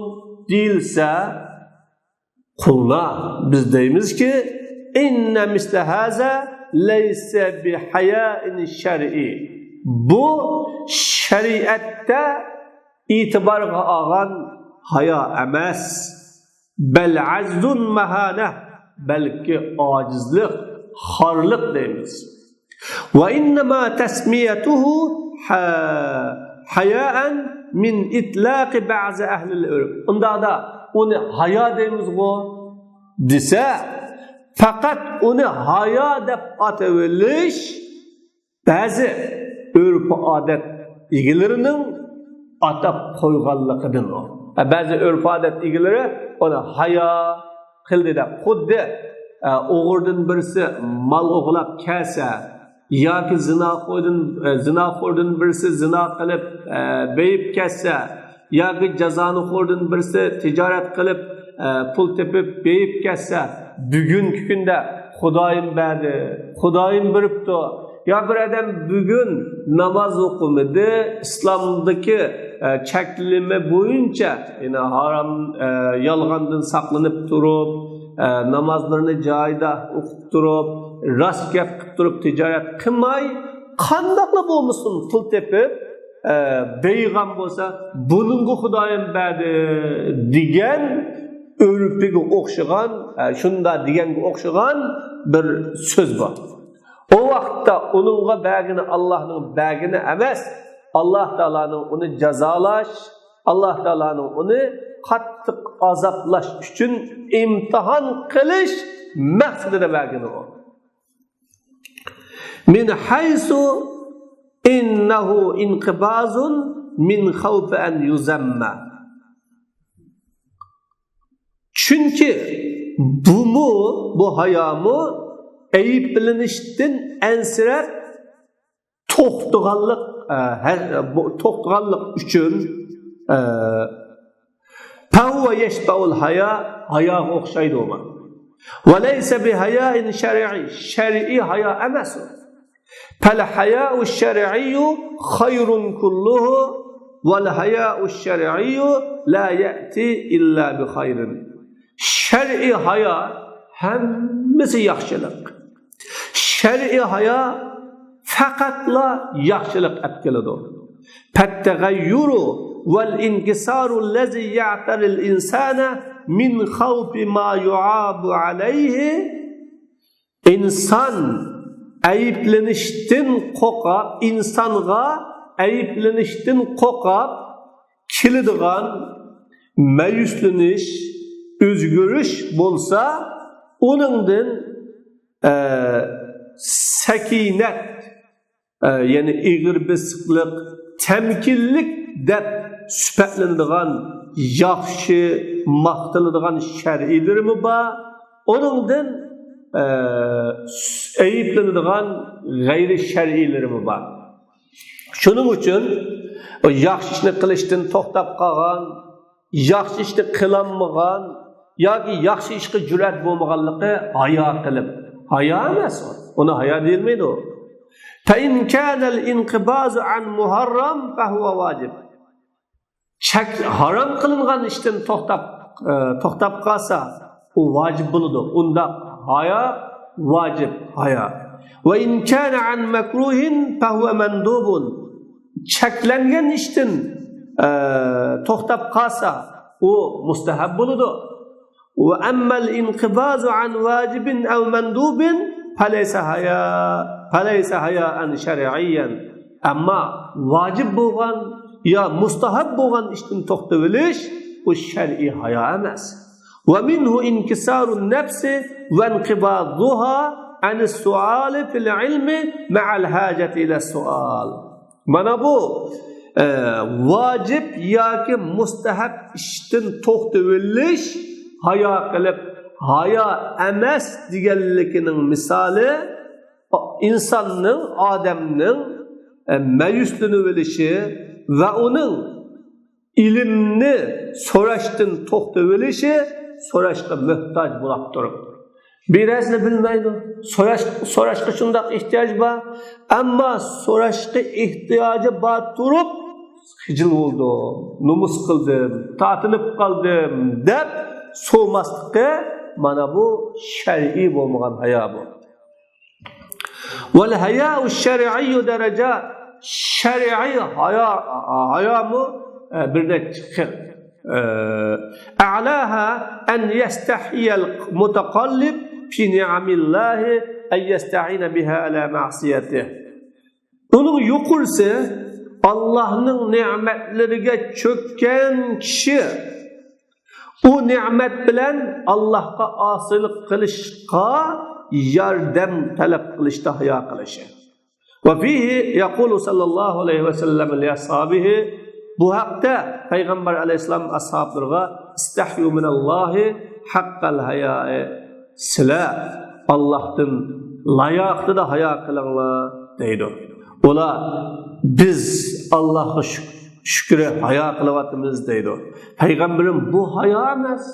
A: deyilsa qullar biz deymizki inna misla haza laysa bi haya'in shar'i bu shariatda e'tiborga olgan hayo emas bal azdun mahana balki ojizlik xorlik deymiz va innama tasmiyatuhu haya'an min itlaqi ba'zi ahli al-urf unda da uni hayo deymiz-ku desa faqat uni hayo deb atavilish ba'zi urf odat egalarining atab qo'yganligidan o. Ba'zi urf odat egalari uni hayo qildi deb xuddi o'g'irdan birisi mal o'g'lab kelsa yoki zinoxo'rdan birisi zino qilib beyib ketsa yoki jazoxo'rdan birisi tijorat qilib pul tepib beyib ketsa bugungi kunda xudoyim berdi xudoyim beribdi yo bir odam bugun namoz o'qimadi islomdagi cheklimi bo'yicha ya'ni harom yolg'ondan saqlanib turib namozlarni joyida o'qib turib rost gap qilib turib tijorat qilmay qandoqla bo'lmasin pul tepib beyg'am bo'lsa buningga xudoyim berdi degan urfiga o'xshagan shunda deganga o'xshagan bir so'z bor. O vaqtda uningga bergini Allohning bergini emas, Alloh taolaning uni jazolash, Alloh taolaning uni qattiq azoblash uchun imtihon qilish maqsadida bergini o. Min haysu innahu inqibazun min xawfi an yuzamma. Çünkü bu hayamu ayıplanışdan ensirab to'xtaganlik uchun Pavva yeşbaul haya o'xshaydi o. Ve leyse bi haya'in şer'i haya emas. Fal haya'u şer'iyyu hayrun kulluhu vel haya'u şer'iyyu la ya'ti illa bi hayrin. Şer'i haya hammasi yaxshilik. Şer'i haya faqatla yaxshilik olib keladi. Pat-taghayyuru vel inkisaru allazi ya'tari al-insana min khawfi ma yu'abu alayhi insan ayıplanışdan qo'rqib insonga ayıplanışdan qo'rqib keladigan mayuslanish o'zgarish bo'lsa uningdan sakinat ya'ni ig'ir bisiqlik temkinlik deb sifatlanadigan yaxshi maqtaladigan shar'iylarmi bor uningdan ayıplanadigan g'ayri shar'iylarmi bor shuning uchun yaxshi ishni qilishdan to'xtab qolgan yaxshi ishni qilolmagan yoki yaxshi ishga jur'at bo'lmaganligi hayo qilib hayo emas uni hayo deyilmaydi u fa in kana al inqibazu an muharram fa huwa vojib harom qilingan ishdan to'xtab qolsa u vojib bo'ladi unda hayo vojib hayo va in kana an makruhin fa huwa mandubun cheklangan ishdan to'xtab qolsa u mustahab bo'ladi va ammal inqibazu an vojibin aw mandubin falaysa haya'an shar'iyyan amma vojib bo'lgan yo mustahab bo'lgan ishdan to'xtab olish u shar'iy hayo emas ومنه انكسار النفس وانقباضها عن السؤال في العلم مع الحاجة إلى السؤال. Mana bu vacip yoki mustahab ishdan to'xtavilish, hayo qilib hayo emas deganligining misoli insonning, odamning mayuslanivilishi va uning ilmni so'rashdan to'xtavilishi, so'rashga muhtoj bo'lib turibdi. Birazini bilmaydi. So'rashga shunday ehtiyoj bor, ammo so'rashga ehtiyoji bor turib, hijil bo'ldi, numus qildim, tatinib qoldim deb so'maslikka, mana bu shar'iy bo'lmagan hayo bu. Val haya'u shar'iyyu darajat. Shar'iy hayomu bir necha xil. A'laha an yastahiyal mutaqallib fi ni'amillahi an yasta'ina biha ala ma'siyatihi. Onun yuqursa Allah'ın nimetleriga çökken kişi o nimet bilen Allah'a asılık kılışqa yardım talep kılışta haya kılışı. Ve fihi yaqulu sallallahu aleyhi ve sellem li ashabihi, bu hakta Peygamber aleyhisselam ashablarına istahyu minallahi haqqal haya'i, sizlar Allah'tan layıqlı da haya kılыңlar deydi. Ola biz Allah'a şükür haya kılavatımız deydi. Peygamberim bu haya emas.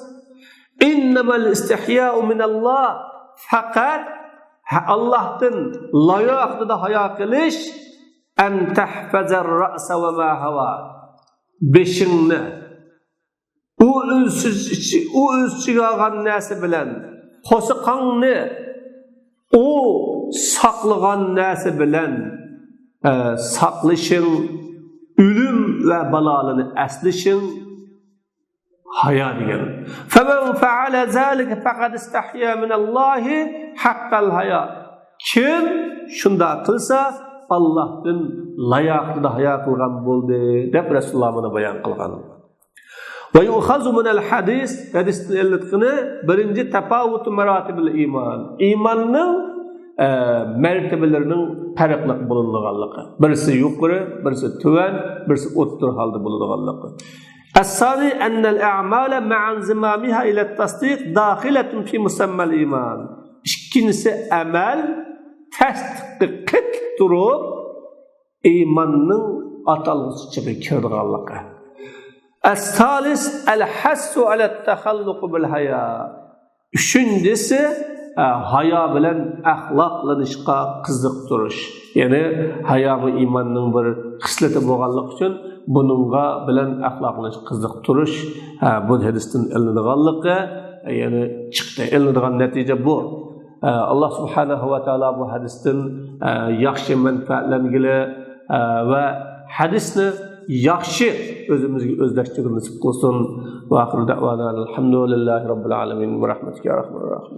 A: İnnemel istihya'u minallah, fakat Allah'tan layıqlı da haya kılış en tahfazer ra'sa ve ma hava. Beşinne o öz çıgagan nesi bilen qo'siqanni o saqlagan nesi bilen saqlışın, ölüm ve balalını eslişin haya diyen. فَمَنْ فَعَلَ ذَلِكَ فَقَدْ اِسْتَحْيَا مِنَ اللّٰهِ حَقَّ الْحَيَا. Kim şunda kılsa Allah'ın layıqlı da haya kılgan buldu deb Resulullah bunu bayan kılgan. Ve yu'khazu minel hadis, hadisni elletqini birinci tafavut meratibil iman. İmanның mertebelerinin farklı bulunduğanlığı. Birisi yukarı, birisi tüven, birisi o'ttir halda bulunduğanlığı. Es-sani ennel a'male ma'an zimamiha ila tasdiq dahiletun fi musammel iman. İkincisi amel tasdiq turup imanның atalgıçıga kirdiğanlığı. Es-salis el-hassu ala-tahalluq bil-haya. Üçüncüsü haya bilen ahlaklanışqa qiziqtirish. Yani haya ve imanның bir xislati bo'lganligi uchun bununla bilen ahlaklanış qiziqtirish bu hadisdan ilinganligi, yani chiqdi. Ilingan natija bu. Allah subhanahu wa taala bu hadisdan yaxshi manfaatlangili ve hadisni yaxshi özümüzge özleştirib nasip qilsin. Va axiru da'vana alhamdulillahi robbil alamin va rahmatika ya rahmanir rahim.